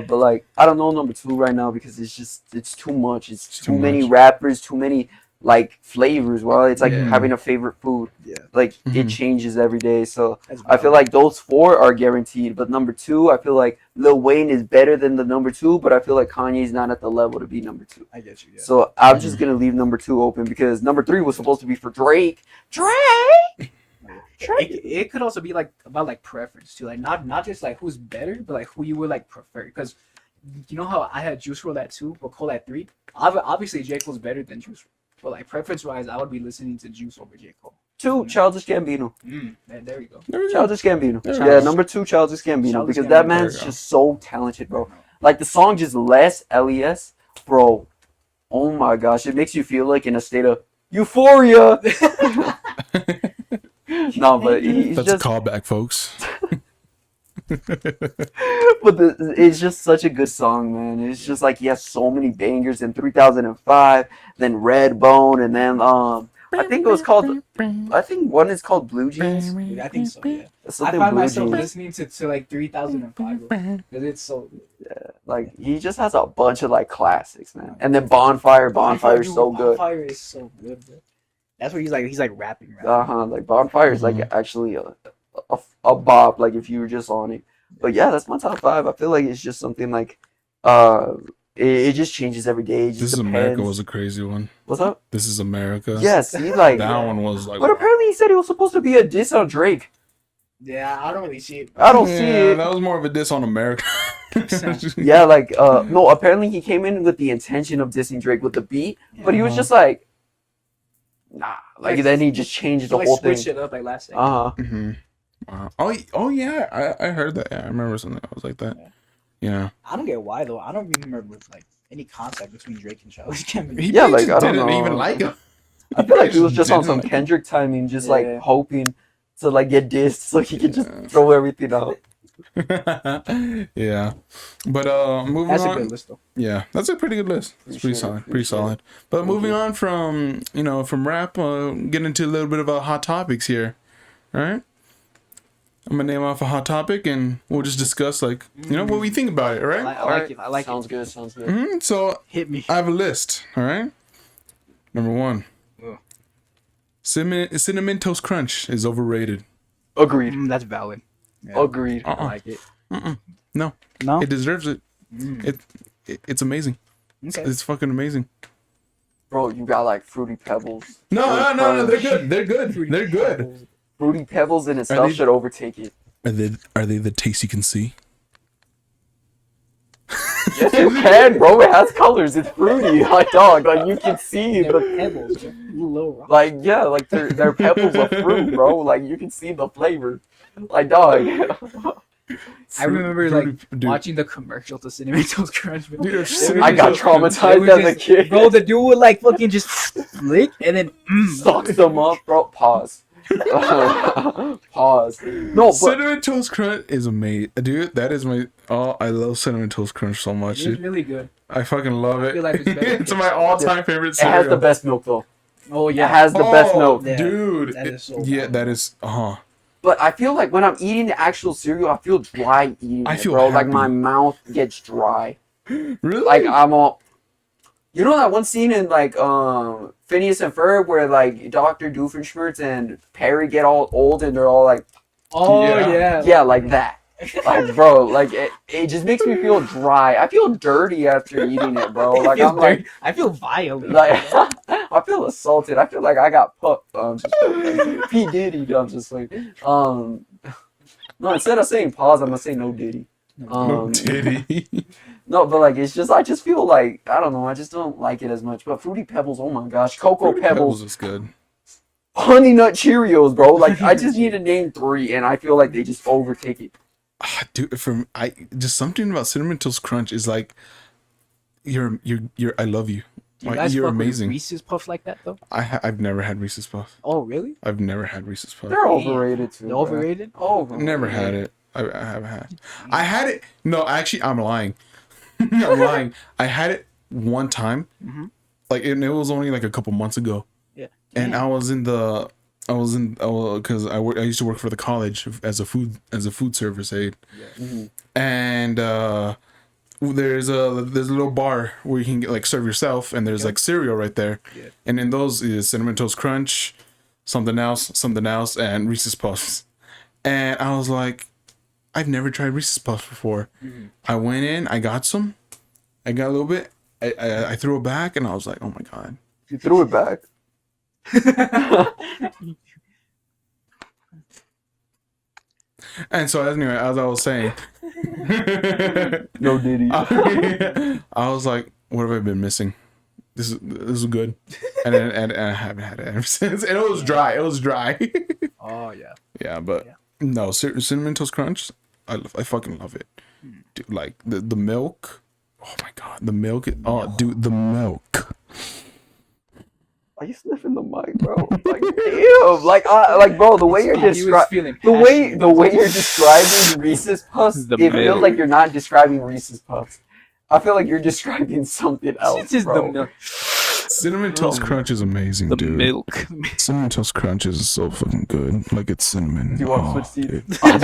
But like, I don't know number 2 right now because it's too much. It's too many rappers, too many like flavors. Well, it's like having a favorite food. Yeah. Like it changes every day. So That's I feel like those 4 are guaranteed. But number 2, I feel like Lil Wayne is better than the number 2, but I feel like Kanye's not at the level to be number 2. I get you. Yeah. So I'm just gonna leave number 2 open because number 3 was supposed to be for Drake. It could also be like about like preference too, like not just like who's better, but like who you would like prefer. Because you know how I had Juice WRLD at 2, but Cole at 3. Obviously, J Cole's better than Juice WRLD, but like preference wise, I would be listening to Juice over J Cole. 2, Childish Gambino. There we go. Childish Gambino. There Yeah, go. number 2, Childish Gambino. Childish Because Gambino. that There man's you go. just so talented, bro. Like the song just less LES, bro. Oh my gosh, it makes you feel like in a state of euphoria. No, but he's That's just a callback, folks. but it's just such a good song, man. It's just like he has so many bangers in 3005, then Redbone, and then I think it was called. I think one is called Blue Jeans. I think so. Yeah. I Something find Blue myself Jeans. listening to like 3005 because it's so good. Like he just has a bunch of like classics, man. And then Bonfire is so good. Bonfire is so good, bro. That's where he's like rapping. Like Bonfire is like actually a bop. Like if you were just on it. But yeah, that's my top 5. I feel like it's just something like it just changes every day. It just This is depends. America was a crazy one. What's up? This is America. Yeah, see, like That one was like. But apparently he said it was supposed to be a diss on Drake. Yeah, I don't really see it. I don't see it. That was more of a diss on America. Yeah, like no, apparently he came in with the intention of dissing Drake with the beat, but he was just like nah. Like then he just changed the like whole thing. switch it up like last second. Uh-huh. Oh yeah, I heard that. Yeah, I remember something that was like that. Yeah. I don't get why though. I don't remember with like any contact between Drake and Childish Gambino. He Yeah, probably like, I just don't didn't know. even like him. I feel like he was just on Didn't some like- Kendrick timing, just Yeah. like hoping to like get dissed so he could just throw everything out. Yeah, but moving That's a on. good list though. Yeah, that's a pretty good list. It's pretty solid. Pretty solid. But moving on from from rap, getting into a little bit of hot topics here. All right, I'm gonna name off a hot topic and we'll just discuss like what we think about it. All right. I like it. I like Sounds it. good. Sounds good. So Hit me. I have a list. All right. Number 1. Ugh. Cinnamon Toast Crunch is overrated. Agreed. That's valid. Yeah. Agreed. I like it. No, No. it deserves it. It's amazing. Okay. It's fucking amazing. Bro, you got like Fruity Pebbles. No, they're good. They're good. They're good. Fruity Pebbles in itself they- should overtake it. Are they the taste you can see? Yes, you can, bro. It has colors. It's fruity. Like, dog, like you can see They're the pebbles. Little rock. like, yeah, like they're pebbles of fruit, bro. Like you can see the flavor. Like, dog. I remember Dude. watching the commercial to Cinnamon Toast Crunch. Bro. Dude, I got traumatized as a kid. Bro, the dude would like fucking just flick and then Sucks them up, bro. Pause. Pause. No, but Cinnamon Toast Crunch is amazing, dude. That is my. Oh, I love Cinnamon Toast Crunch so much. It's Dude. really good. I fucking love I it. feel like it's better than It's my all-time favorite it cereal. has the best milk though. Oh It yeah. has the best milk. Yeah, dude. that is so yeah, bad. that is. But I feel like when I'm eating the actual cereal, I feel dry eating I it, feel bro. Like happy. my mouth gets dry. Really? Like I'm all. You know that one scene in like Phineas and Ferb where like Dr. Doofenshmirtz and Perry get all old and they're all like, Oh Yeah. yeah, like that. Like bro, like it just makes me feel dry. I feel dirty after eating it, bro. Like I'm like I feel violated. like I feel assaulted. I feel like I got pumped. Just like, P Diddy. I'm just like no. Instead of saying pause, I'm gonna say no Diddy. No titty. No, but like it's just I just feel like I don't know. I just don't like it as much. But Fruity Pebbles, oh my gosh, Cocoa Fruity Pebbles, is good. Honey Nut Cheerios, bro. Like I just need to name 3, and I feel like they just overtake it. Dude, just something about Cinnamon Toast Crunch is like, you're. I love you. Do you Like, guys you're fuck with amazing. Reese's Puffs like that though? I've never had Reese's Puff. Oh really? I've never had Reese's Puff. They're overrated too. They're bro. overrated? Overrated. Never had it. I haven't had. I had it. No, actually, I'm lying. I'm lying. I had it one time. Mhm. Like, and it was only like a couple months ago. Yeah. And I was because I used to work for the college as a food service aide. Mhm. And there's a little bar where you can get, like, serve yourself, and there's like cereal right there. Yeah. And in those is Cinnamon Toast Crunch, something else, and Reese's Puffs. And I was like, I've never tried Reese's Puffs before. Mm-hmm. I went in, I got some, I got a little bit, I threw it back, and I was like, oh my god. You threw it back. And so anyway, as I was saying, No Diddy. I was like, what have I been missing? This is good, and I haven't had it ever since. And it was dry. It was dry. Oh yeah. Yeah, but no, Cinnamon Toast Crunch, I fucking love it. Dude, like the milk. Oh my god, the milk. Dude, the milk. Are you sniffing the mic, bro? Like, damn. Like, bro, the way you're He was describing feeling the way you're describing Reese's Puffs, The it feels milk. like you're not describing Reese's Puffs. I feel like you're describing something else, It's just bro. the milk. Cinnamon Toast Crunch is amazing, The dude. milk. Cinnamon Toast Crunch is so fucking good. Like, it's cinnamon. Do you want Oh, to switch dude. seats? I'm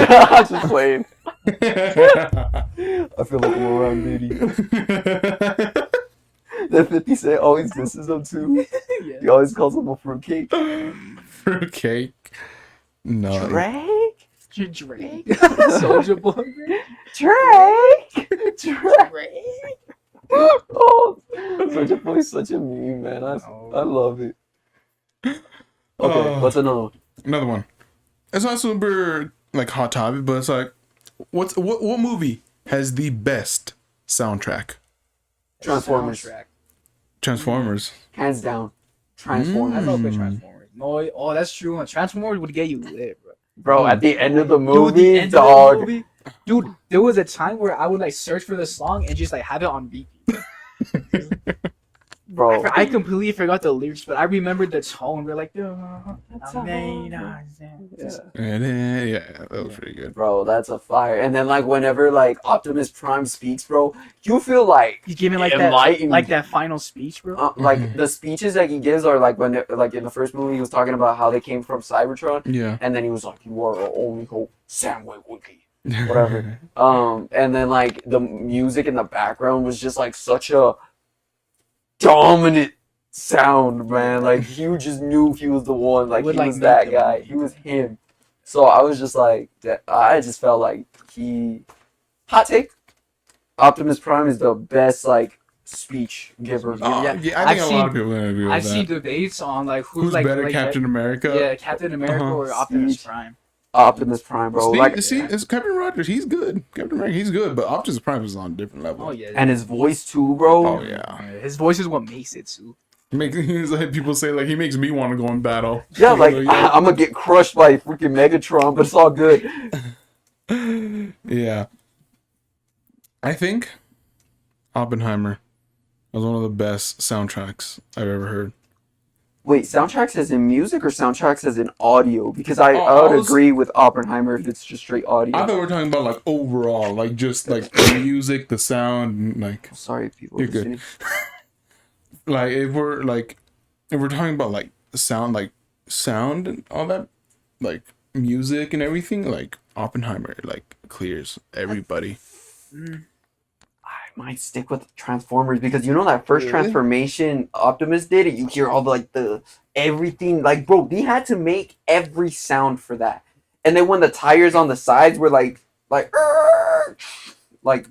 just playing. I feel like I'm around Diddy. That 50 Cent always disses him too. Yeah. He always calls him a fruitcake. Fruitcake. No. Drake? Drake. Soulja Boy. Drake? Drake? Oh, Soulja Boy is such a meme, man. I love it. Okay, what's another one? Another one. It's not super like hot topic, but it's like, what movie has the best soundtrack? Transformers. Soundtrack. Transformers. Hands down. I Transformers. love the Transformers. No, oh, that's true. Transformers would get you lit, bro. Bro, at the end of the Dude, movie, the end of the dog. movie- Dude, there was a time where I would like search for the song and just like have it on repeat. Bro. I completely forgot the lyrics, but I remembered the tone. We're like, Yeah. And then, yeah, that was pretty good. Bro, that's a fire. And then like whenever like Optimus Prime speaks, bro, you feel like he's giving like enlightened. that final speech, bro. like the speeches that he gives are like when like in the first movie he was talking about how they came from Cybertron, Yeah. and then he was like, "You are our only hope, Samway Wookie." Whatever. And then like the music in the background was just like such a dominant sound, man. Like you just knew he was the one. Like Would, he like, was make that them- guy. He was him. So I was just like, I just felt like he. Hot take. Optimus Prime is the best like speech giver. Oh, Yeah, yeah, I think I've a lot seen- of people are gonna agree with I've that. seen debates on like Who's like better, like, Captain America? Yeah, Captain America Uh-huh. or Optimus Speech. Prime. Optimus Prime, bro. Like, See, it's Captain Rogers. He's good. Captain America, he's good. But Optimus Prime is on a different level. Oh yeah. and his voice too, bro. Oh yeah. His voice is what makes it too. He's like, people say like he makes me want to go in battle. Yeah, like Yeah. I'm gonna get crushed by freaking Megatron, but it's all good. Yeah. I think Oppenheimer was one of the best soundtracks I've ever heard. Wait, soundtracks as in music or soundtracks as in audio? Because I would was- agree with Oppenheimer if it's just straight audio. I thought we were talking about like overall, like just like the music, the sound, like Sorry, people. You're good. listening. like if we're talking about like sound and all that, like music and everything, like Oppenheimer like clears everybody. I might stick with Transformers because you know that first Really? transformation Optimus did, and you hear all the everything. Like, bro, they had to make every sound for that. And then when the tires on the sides were like,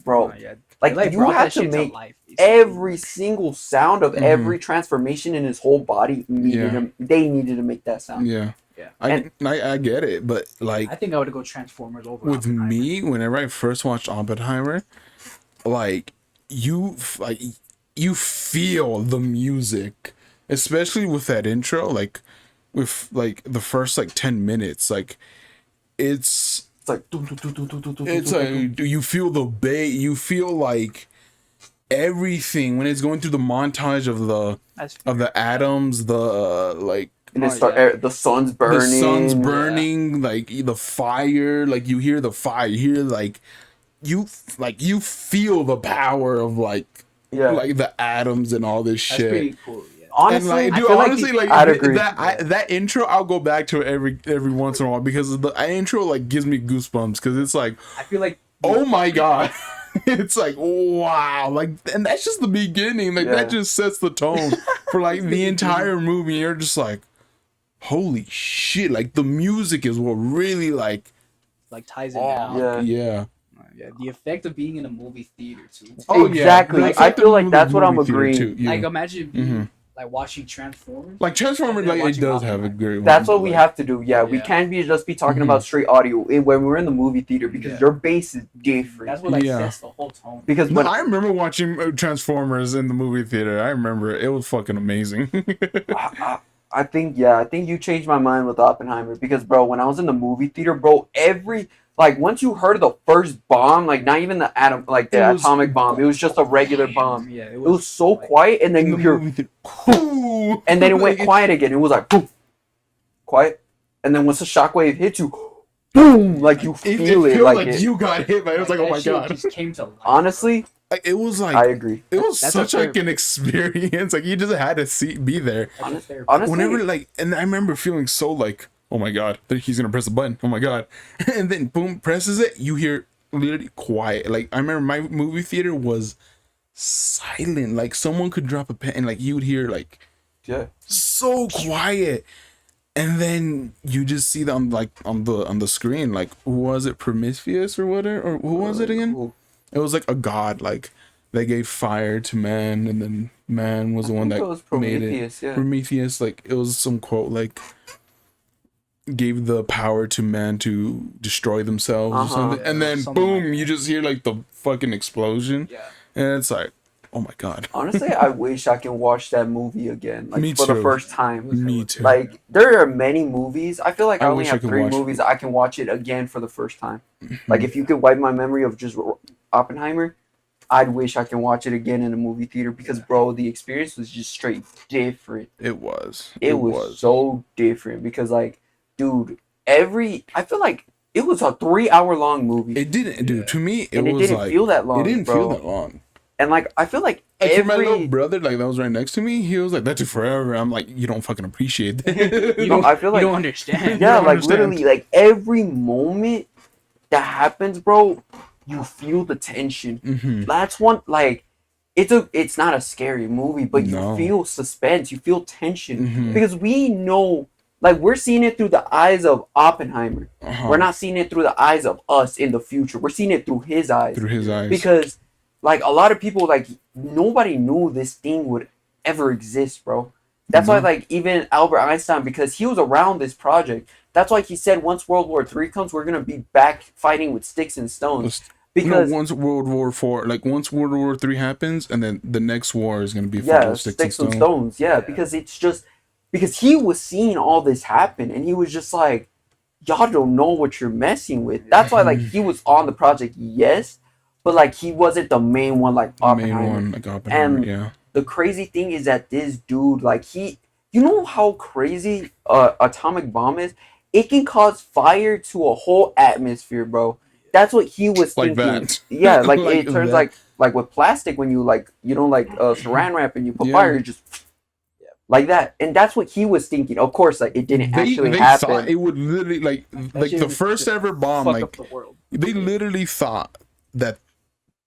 bro, Yeah. like They you brought had that to shit make life, basically. every single sound of every transformation in his whole body needed Yeah. to, they needed to make that sound. Yeah. Yeah. I get it, but like I think I would go Transformers over with Oppenheimer. me, whenever I first watched Oppenheimer, like you feel the music, especially with that intro, like with like the first like 10 minutes, like it's It's like, like you feel the bass, you feel like everything when it's going through the montage of the atoms, the like and it start the sun's burning. the sun's burning, like the fire, like you hear the fire, you hear like you feel the power of like the atoms and all this That's shit. pretty cool. Yeah. Honestly, And like, I dude, feel honestly, like I'd agree. that intro, I'll go back to it every once in a while because the intro like gives me goosebumps because it's like, I feel like oh my god, it's like wow, like, and that's just the beginning, like that just sets the tone for like the entire movie. You're just like, holy shit, like the music is what really like ties it down. yeah. Yeah, the effect of being in a movie theater too. Exactly. That's I the feel like movie- that's what I'm movie theater, agreeing. too, yeah. Like imagine being like watching Transformers. Like Transformers, Yeah, like it watching does have a Oppenheimer. great. That's one, what we like- have to do. Yeah, we Yeah. can't just be talking about straight audio when we're in the movie theater because your bass is different. That's what like Yeah. sets the whole tone. Because No, when I remember watching Transformers in the movie theater. I remember it was fucking amazing. I think you changed my mind with Oppenheimer because bro, when I was in the movie theater, bro, once you heard the first bomb, like not even the atomic bomb, it was just a regular bomb. Yeah, It was so quiet, and then In you the hear, movie theater. and then it went Like, quiet again. It was like boom, quiet, and then once the shockwave hits you, boom, like you It feel it, feels like like it. you got hit, but it was like, oh that my shit god. just came to life. Honestly, Like, it was like I agree. it was That's such a fair- like an experience. Like you just had to be there. Honestly, Whenever like, and I remember feeling so like, oh my god, he's gonna press a button. Oh my god, and then boom, presses it. You hear literally quiet. Like I remember my movie theater was silent. Like someone could drop a pen, and like you would hear like yeah. so quiet. And then you just see them like on the screen, like who was it, Prometheus or whatever, or who was it again? It was like a god, like they gave fire to man, and then man was the one that it was made it. Prometheus, yeah. Prometheus, like it was some quote like gave the power to man to destroy themselves or something, and then something boom, like that. you just hear like the fucking explosion, Yeah. and it's like, oh my god, Honestly, I wish I can watch that movie again, like Me for the too. first time. me too. Like there are many movies. I feel like I only wish I have could 3 watch- movies. I can watch it again for the first time. Like if you could wipe my memory of just Oppenheimer, I'd wish I can watch it again in a movie theater because bro, the experience was just straight different. It was. It was so different because like, dude, I feel like it was a 3-hour long movie. It didn't, dude. To me, it and it was didn't like feel that long. it didn't bro. feel that long. And like I feel like Like, for my little every brother, like that was right next to me, he was like, "That took forever." I'm like, "You don't fucking appreciate that." You don't, I feel like you don't understand. yeah, don't like understand. literally, like every moment that happens, bro, you feel the tension. Mhm. That's one like it's not a scary movie, but No. you feel suspense, you feel tension Mhm. because we know, like we're seeing it through the eyes of Oppenheimer. Uh-huh. We're not seeing it through the eyes of us in the future. We're seeing it through his eyes Through his eyes. because, like a lot of people, like nobody knew this thing would ever exist, bro. That's why, Mhm. like, even Albert Einstein, because he was around this project, that's why he said once World War III comes, we're gonna be back fighting with sticks and stones. Because once World War IV, like once World War III happens, and then the next war is gonna be yeah, full of sticks and stones. Yeah, because it's just because he was seeing all this happen, and he was just like, y'all don't know what you're messing with. That's why, like, he was on the project, yes, but like he wasn't the main one, like The main Oppenheimer. one, like Oppenheimer. And yeah. the crazy thing is that this dude, like You know how crazy atomic bomb is? It can cause fire to a whole atmosphere, bro. That's what he was Like thinking. that. Yeah, like Like it turns that. like with plastic when you like saran wrap and you put Yeah. fire, it just like that. And that's what he was thinking. Of course, like it didn't actually They happen. thought it would literally like shit the would first just ever bomb. Fuck Like up the world. they literally thought that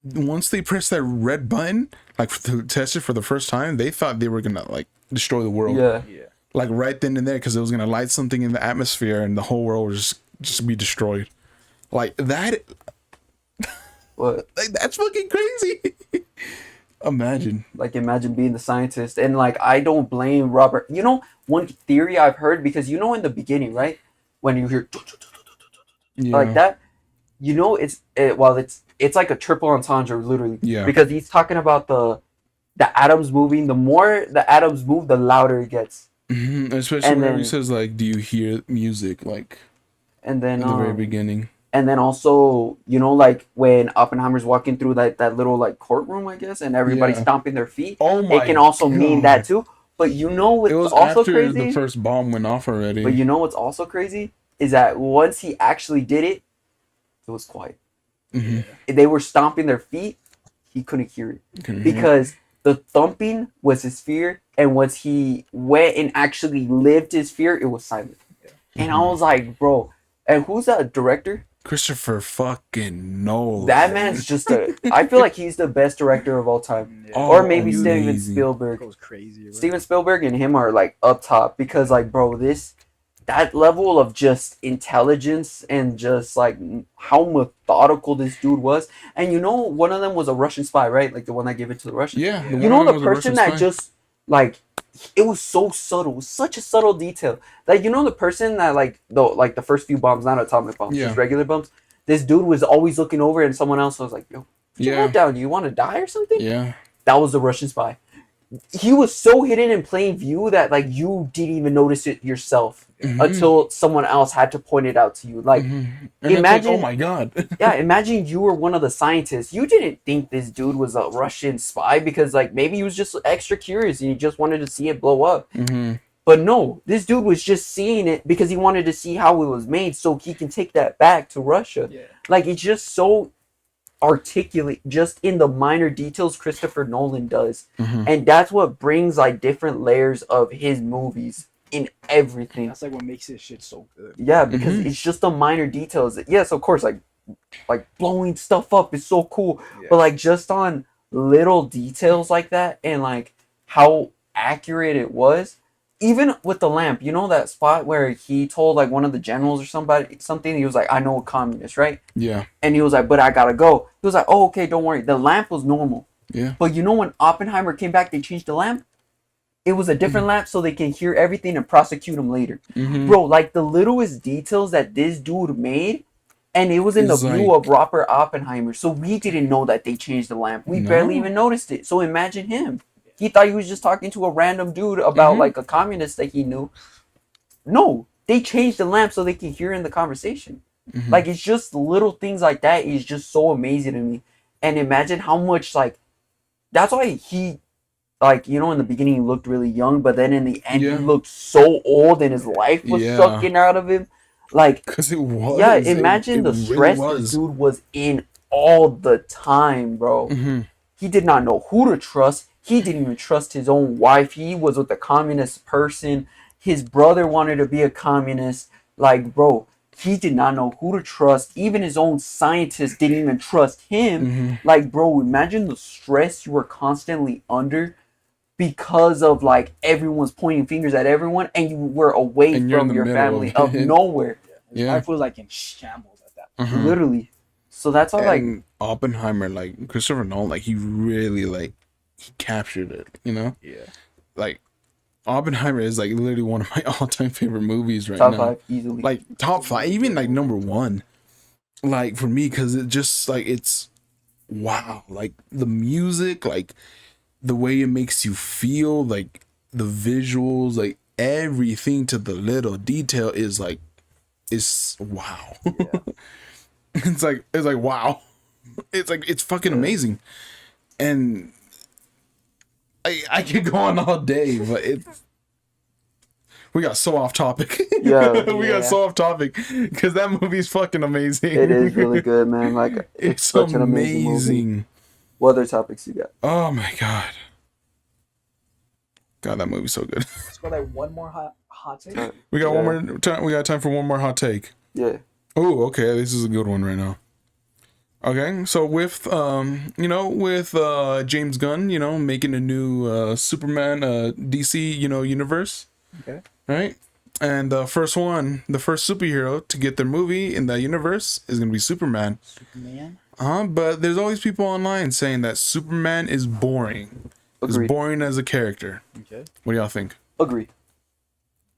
once they pressed that red button, like to test it for the first time, they thought they were gonna like destroy the world. Yeah. Yeah. Like right then and there, because it was gonna light something in the atmosphere and the whole world would just be destroyed. Like that. What? Like that's fucking crazy. Imagine. Like imagine being the scientist and like I don't blame Robert. You know, one theory I've heard because you know in the beginning, right? When you hear Yeah. like that, you know it's like a triple entendre literally. Yeah. Because he's talking about the atoms moving. The more the atoms move, the louder it gets. Especially And whenever he then- says like, "Do you hear music?" Like And then at the very beginning. and then also, you know, like when Oppenheimer's walking through that little like courtroom, I guess, and everybody's Yeah. stomping their feet. Oh my! It can also mean that God. too. But you know what's It was also after crazy? the first bomb went off already. But you know what's also crazy is that once he actually did it, it was quiet. Mhm. They were stomping their feet. He couldn't hear it Couldn't hear it. because the thumping was his fear, and once he went and actually lived his fear, it was silent. And I was like, bro, and who's that director? Christopher fucking Nolan. That man's just I feel like he's the best director of all time. Yeah. Oh, Or maybe Steven amazing. Spielberg. Goes crazy. Bro. Steven Spielberg and him are like up top because like bro, that level of just intelligence and just like how methodical this dude was. And you know, one of them was a Russian spy, right? Like the one that gave it to the Russians. Yeah. You You one know of them the was a person Russian that spy. just like it was so subtle, it was such a subtle detail. Like you know the person that like the first few bombs, not atomic bombs, Yeah. just regular bombs. This dude was always looking over and someone else was like, yo, put your Yeah. head down, you want to die or something? Yeah. That was the Russian spy. He was so hidden in plain view that like you didn't even notice it yourself Mhm. until someone else had to point it out to you. Like, Mhm. And it's imagine- like, oh my god. yeah, imagine you were one of the scientists. You didn't think this dude was a Russian spy because like maybe he was just extra curious and he just wanted to see it blow up. hmm But no, this dude was just seeing it because he wanted to see how it was made so he can take that back to Russia. Yeah. Like it's just so articulate just in the minor details Christopher Nolan does. Mhm. And that's what brings like different layers of his movies in everything. That's like what makes this shit so good. Yeah, because Mhm. it's just the minor details. Yes, of course, like blowing stuff up is so cool. Yeah. But like just on little details like that and like how accurate it was. Even with the lamp, you know that spot where he told like one of the generals or something, he was like, I know a communist, right? Yeah. And he was like, but I gotta go. He was like, oh, okay, don't worry. The lamp was normal. Yeah. But you know when Oppenheimer came back, they changed the lamp? It was a different lamp so they can hear everything and prosecute him later. Mhm. Bro, like the littlest details that this dude made, and it was in the It's view like- of Robert Oppenheimer. So we didn't know that they changed the lamp. We No. barely even noticed it. So imagine him. He thought he was just talking to a random dude about Mhm. like a communist that he knew. No, they changed the lamp so they can hear in the conversation. Mhm. Like it's just little things like that is just so amazing to me. And imagine how much like that's why he like you know in the beginning he looked really young, but then in the end Yeah. he looked so old and his life was Yeah. sucking out of him. Like Cause it was. yeah, It- imagine it the really stress this was. dude was in all the time, bro. Mhm. He did not know who to trust. He didn't even trust his own wife. He was with a communist person. His brother wanted to be a communist. Like, bro, he did not know who to trust. Even his own scientists didn't even trust him. Mhm. Like, bro, imagine the stress you were constantly under because of like everyone's pointing fingers at everyone and you were away And you're in from the your middle family of of it. nowhere. His Yeah. life was like in shambles at that. Mhm. Literally. So that's why like And Oppenheimer, like Christopher Nolan, like he really like he captured it. You know, Yeah. like Oppenheimer is like literally one of my all-time favorite movies right top now. 5 easily. Like top 5, even like number 1. Like for me, because it just like it's wow, like the music, like the way it makes you feel, like the visuals, like everything to the little detail is like is wow. it's like wow. It's fucking amazing. And I could go on all day, but We got so off topic. Yeah. We got so off topic because that movie's fucking amazing. It is really good, man. Like It's such an amazing movie. amazing. What other topics you got? Oh my god. God, that movie's so good. Let's go like one more hot take. We got one more time. We got time for one more hot take. Yeah. Oh, okay. This is a good one right now. Okay, so with James Gunn, making a new Superman DC universe. Okay. Right, and the first superhero to get their movie in that universe is gonna be Superman. Superman. But there's always people online saying that Superman is boring. Agreed. Is boring as a character. Okay. What do y'all think? Agree.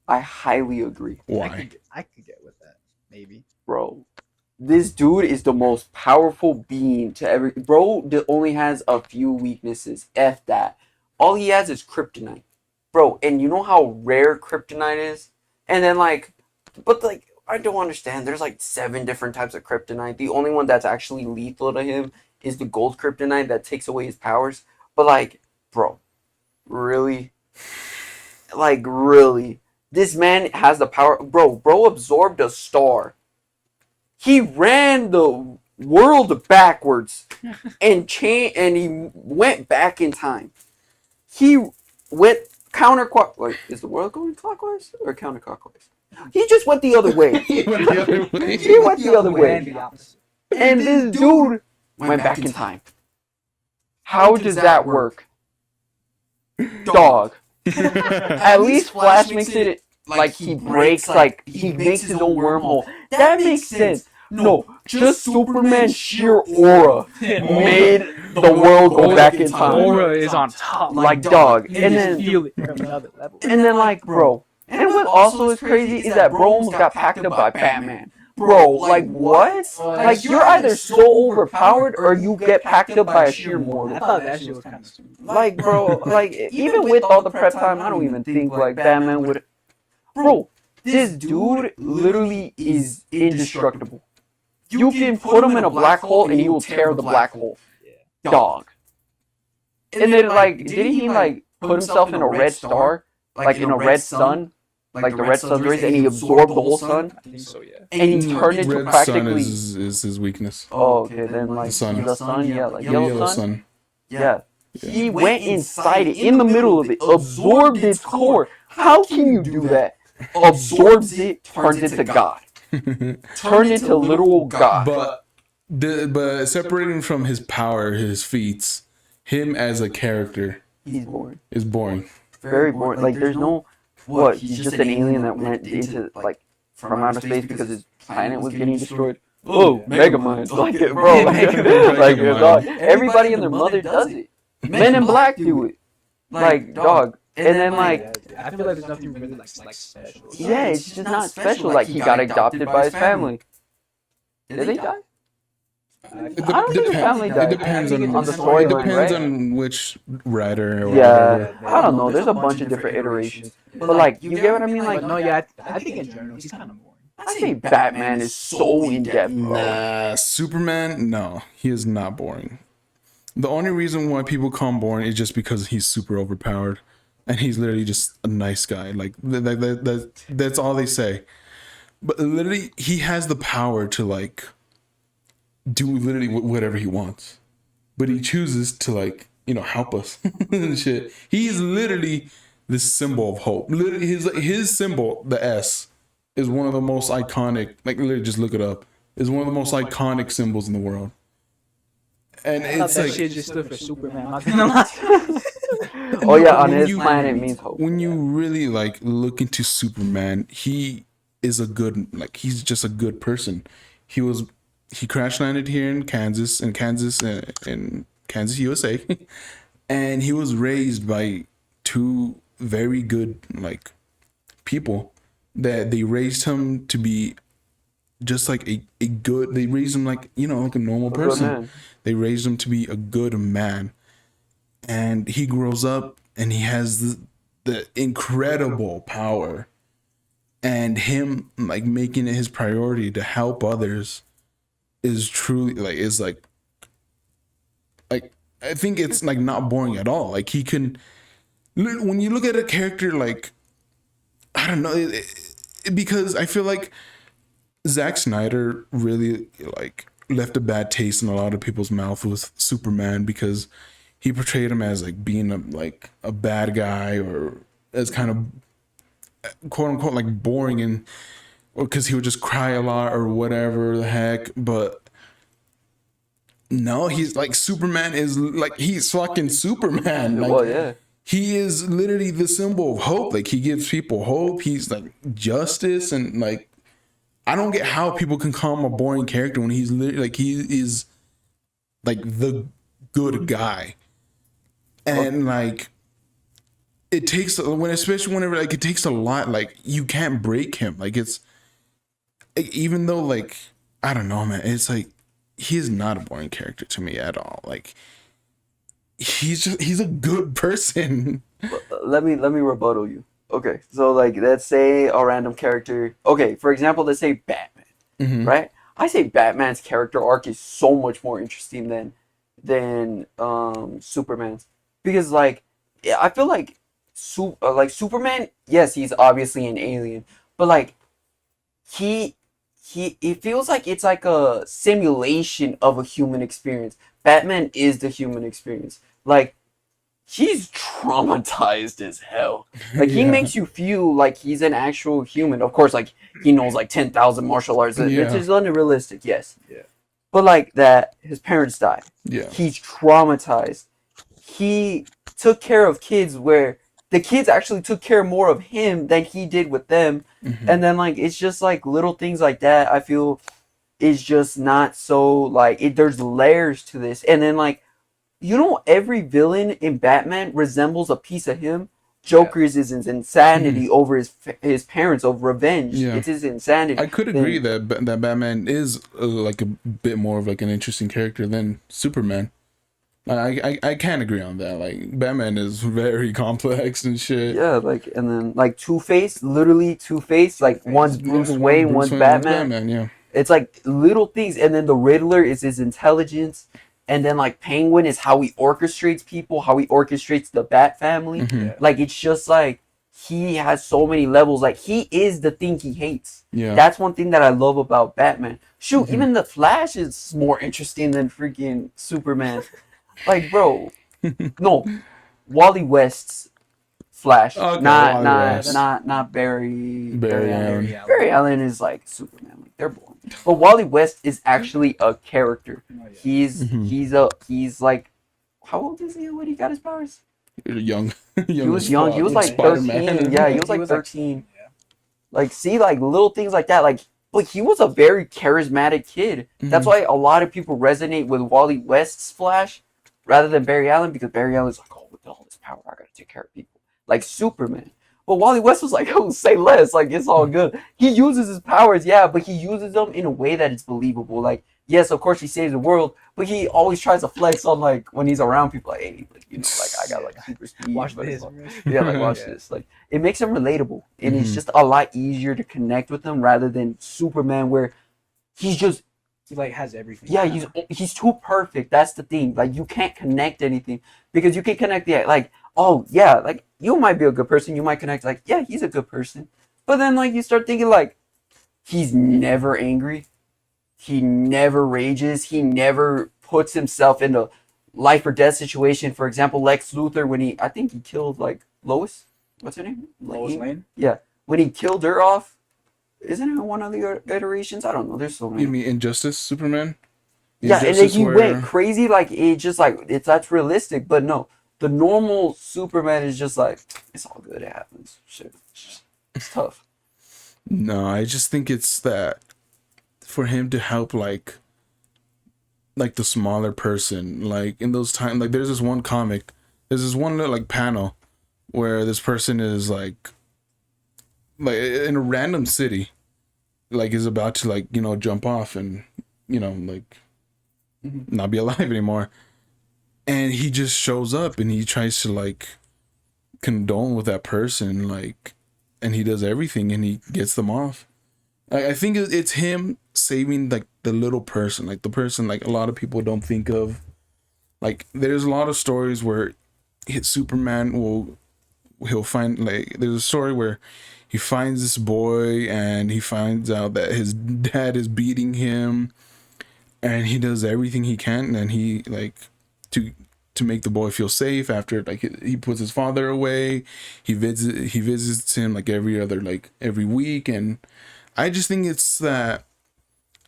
I highly agree. Why? I could get with that. Maybe. Bro, this dude is the most powerful being to ever. Bro only has a few weaknesses. F that. All he has is kryptonite. Bro, and you know how rare kryptonite is? And then I don't understand. There's 7 different types of kryptonite. The only one that's actually lethal to him is the gold kryptonite that takes away his powers. But bro, really? Really? This man has the power. Bro absorbed a star. He ran the world backwards and he went back in time. He went counterclockwise. Is the world going clockwise or counterclockwise? He just went the other way. He went the other way. And this dude went back in time. How does that work? Dog. At least Flash makes it he breaks, he makes his own wormhole. That makes sense. No, just Superman's sheer aura made the world go back in time. Aura is on top. Dog. You And just then, feel it from another level. bro. And what also is crazy is that bro almost got packed up by Batman. Bro, what? You're either so overpowered or you get packed up by a sheer mortal. I thought that shit was kind of stupid. Bro, even with all the prep time, I don't even think Batman would. Bro, this dude literally is indestructible. You can put him in a black hole and he will tear the black hole. Dog. And then didn't he put himself in a red star? In a red sun? The red sun's rays, and he absorbed the whole sun? I think so, yeah. And he turned into Red practically. sun is his weakness. Oh, okay, then The sun. the sun, yeah, Yellow sun. sun. Yeah. He went inside it, in the middle of it, absorbed its core. How can you do that? Absorbs it, turns into God. Turned into literal God. But separating from his power, his feats, him as a character He's boring. is boring. Very boring. There's no. What? He's just an alien that went into from outer space because his planet was getting destroyed. Oh, Megamind. Bro. Dog. Everybody and their mother does it. Men in Black do it. Dog. And then I feel like there's nothing really special. yeah, it's just not special. He got adopted by his family. Did they die? I don't think his family died. It depends on the story. It depends right? on which writer or Yeah, whatever. I don't know. There's a bunch of different iterations. But you get what I mean? But no, yeah, I think in general he's kind of boring. I say Batman is so in depth, bro. Nah, Superman, no, he is not boring. The only reason why people call him boring is just because he's super overpowered, and he's literally just a nice guy. That's all they say. But literally, he has the power to do literally whatever he wants, but he chooses to help us and shit. He's literally the symbol of hope. Literally, his symbol, the S, is one of the most iconic. Literally, just look it up. Is one of the most iconic symbols in the world. And I thought it's that shit just stood for Superman. I'm not gonna lie. Oh yeah, on his planet means hope. When you really look into Superman, he is a good he's just a good person. He crash landed here in Kansas, USA, and he was raised by 2 very good people that they raised him to be just a good. They raised him like a normal person. They raised him to be a good man, and he grows up and he has the incredible power, and him making it his priority to help others is truly I think it's not boring at all. He can, when you look at a character I don't know, because I feel like Zack Snyder really like left a bad taste in a lot of people's mouth with Superman because he portrayed him as like being a bad guy or as kind of quote unquote like boring and because he would just cry a lot or whatever the heck. But no, he's like Superman is like he's fucking Superman. Like, Well, yeah. he is literally the symbol of hope. Like he gives people hope. He's like justice and like I don't get how people can call him a boring character when he's literally like he is like the good guy. And like it takes especially whenever like it takes a lot, like you can't break him. Like it's even though like I don't know, man, it's like he is not a boring character to me at all. Like he's a good person. Let me rebuttal you. Okay, so like let's say a random character. Okay, for example, let's say Batman, right? I say Batman's character arc is so much more interesting than Superman's because like I feel like Superman, yes, he's obviously an alien, but like he it feels like it's like a simulation of a human experience. Batman is the human experience. Like he's traumatized as hell. Like he makes you feel like he's an actual human. Of course, like he knows like 10,000 martial arts. It's just unrealistic, yes. Yeah. But like that, his parents died. Yeah. He's traumatized. He took care of kids where the kids actually took care more of him than he did with them. And then like it's just like little things like that. I feel is just not so like there's layers to this. And then like every villain in Batman resembles a piece of him. Joker's is his insanity over his parents, over revenge. Yeah. It's his insanity. I could agree that Batman is like a bit more of like an interesting character than Superman. I can agree on that. Like Batman is very complex and shit. Yeah, like and then like Two-Face, literally Two-Face, like one's Bruce Wayne, one's Batman. Yeah. It's like little things, and then the Riddler is his intelligence, and then like Penguin is how he orchestrates people, how he orchestrates the Bat family. Like it's just like he has so many levels. Like he is the thing he hates. Yeah. That's one thing that I love about Batman. Shoot, even the Flash is more interesting than freaking Superman. Like, bro, no, Wally West's Flash, Okay, not Barry Allen. Barry Allen is like Superman, like they're boring. But Wally West is actually a character. He's like, how old is he when he got his powers? Young. He was young. He was like 13. Yeah, he was like 13. Like, see, like little things like that. Like, but he was a very charismatic kid. That's why a lot of people resonate with Wally West's Flash rather than Barry Allen, because Barry Allen's like, oh, with all this power, I gotta take care of people. Like Superman. But Wally West was like, oh, say less. Like, it's all good. He uses his powers, yeah, but he uses them in a way that is believable. Like, yes, of course, he saves the world, but he always tries to flex on, like, when he's around people, like, hey, like, like, I got, like, super speed. Watch this. Yeah, like, watch this. Like, it makes him relatable. And it's just a lot easier to connect with him rather than Superman, where he's just, he like has everything. yeah, he's too perfect. That's the thing. Like you can't connect anything because you can connect the like, oh yeah, like you might be a good person. You might connect like, yeah, he's a good person. But then like you start thinking like, he's never angry. He never rages. He never puts himself in a life or death situation. For example, Lex Luthor when I think he killed like Lois. What's her name? Lois Lane. Yeah, when he killed her off. Isn't it one of the iterations? I don't know. There's so many. You mean Injustice Superman? Yeah, and then he went crazy. Like it just like that's realistic, but no, the normal Superman is just like it's all good. It happens. Shit, it's tough. No, I just think it's that for him to help like the smaller person, like in those times. Like there's this one comic, there's this one like panel where this person is like in a random city, like is about to like jump off and like not be alive anymore, and he just shows up and he tries to like condone with that person, like, and he does everything and he gets them off. I think it's him saving like the little person, like the person like a lot of people don't think of. Like there's a lot of stories where Superman will he'll find, like, there's a story where he finds this boy and he finds out that his dad is beating him, and he does everything he can, and he, like, to make the boy feel safe after, like, he puts his father away. He visits him like every week. And I just think it's that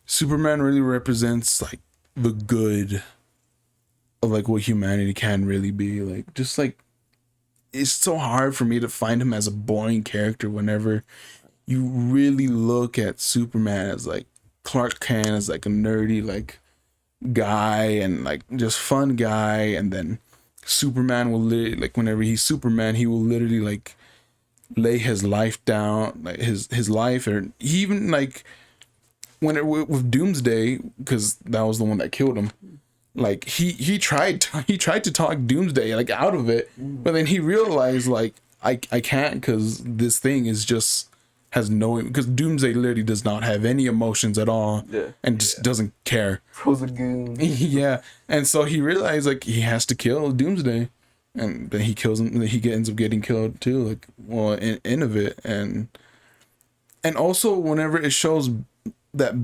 Superman really represents, like, the good of, like, what humanity can really be. Like, just, like, it's so hard for me to find him as a boring character whenever you really look at Superman as, like, Clark Kent as, like, a nerdy, like, guy and, like, just fun guy. And then Superman will literally, like, whenever he's Superman, he will literally, like, lay his life down, like, his life. Or he even, like, with Doomsday, because that was the one that killed him, like, he tried to talk Doomsday, like, out of it, but then he realized, like, I can't, because this thing is just has no, because Doomsday literally does not have any emotions at all, and just doesn't care. Frozen goon. Yeah, and so he realized, like, he has to kill Doomsday, and then he kills him. He ends up getting killed too, like, well, in of it, and also whenever it shows that,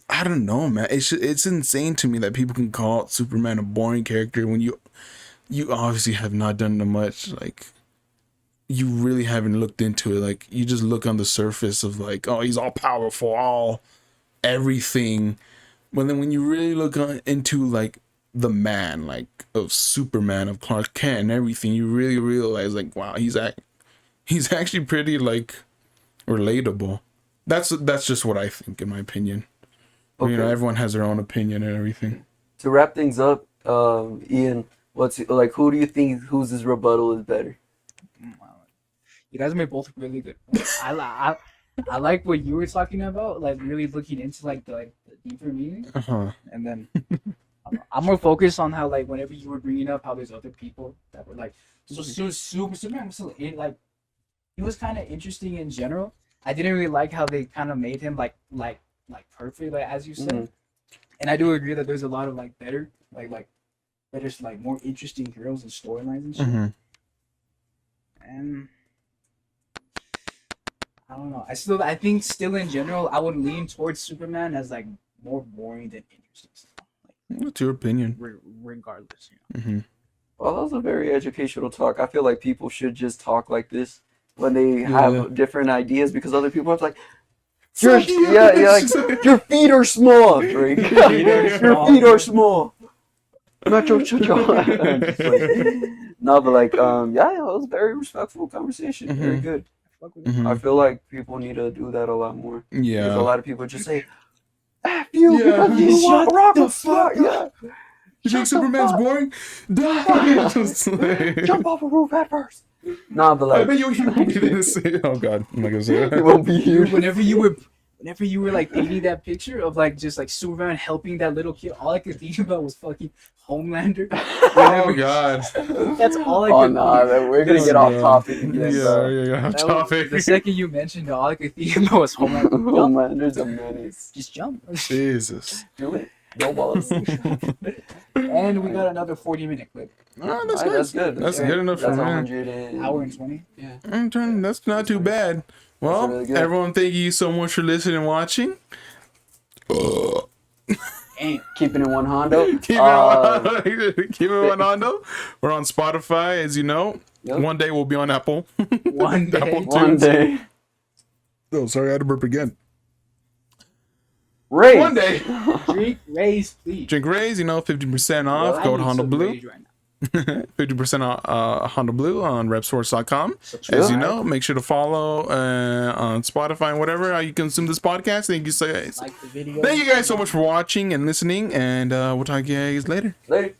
I don't know, man, it's insane to me that people can call Superman a boring character when you obviously have not done much, like, you really haven't looked into it. Like, you just look on the surface of, like, oh, he's all powerful, all everything. But then when you really look into, like, the man, like, of Superman, of Clark Kent and everything, you really realize, like, wow, he's actually pretty, like, relatable. That's just what I think, in my opinion. Okay. You know, everyone has their own opinion and everything. To wrap things up, Ian, who do you think whose rebuttal is better? You guys made both really good. I like what you were talking about, like, really looking into, like, the deeper meaning. And then I'm more focused on how, like, whenever you were bringing up how there's other people that were, like, so Superman was still like, he was kind of interesting in general. I didn't really like how they kind of made him like perfect, like, as you said. And I do agree that there's a lot of, like, better, more interesting heroes and storylines and shit. And I don't know. I think still in general, I would lean towards Superman as, like, more boring than interesting stuff. Like, what's your opinion? Regardless, you know. Well, that was a very educational talk. I feel like people should just talk like this when they have different ideas, because other people are like, your feet are small, Drake. Your feet are small. Not your No, but, like, it was a very respectful conversation. Very good. I feel like people need to do that a lot more. Yeah. Because a lot of people just say, F you, because you want rocket fuck. Yeah. You think Superman's boring? Jump off a roof at first. Nah, but, like, I bet you won't be there to say, oh god, I'm not gonna say that. It won't be you. Whenever you were like painting that picture of, like, just, like, Superman helping that little kid, all I could think about was fucking Homelander. Oh god. That's all I could think. We're gonna get off topic again. Yeah, off topic. The second you mentioned it, all I could think about was Homelander. Homelander's a menace. Just jump. Jesus. Do it. No balls. And we got another 40-minute clip. Oh, that's Right, nice. that's good. That's good enough for That's me. 100 Hour and 20. Yeah. That's not too bad. Well, really good. everyone, thank you so much for listening and watching. Damn. Keeping it OneJando. Keep it OneJando. We're on Spotify, as you know. Yep. One day we'll be on Apple. One day. Apple One Tunes. day. Oh, sorry, I had to burp again. Ray. One day. Drink Rays, please. Drink Rays, 50% off. Go to Honda Blue. Right now. 50% off Honda Blue on repsports.com. True. As you know, make sure to follow on Spotify and whatever how you consume this podcast. Thank you so Like the video. Thank you guys so much for watching and listening, and we'll talk to you guys later. Later.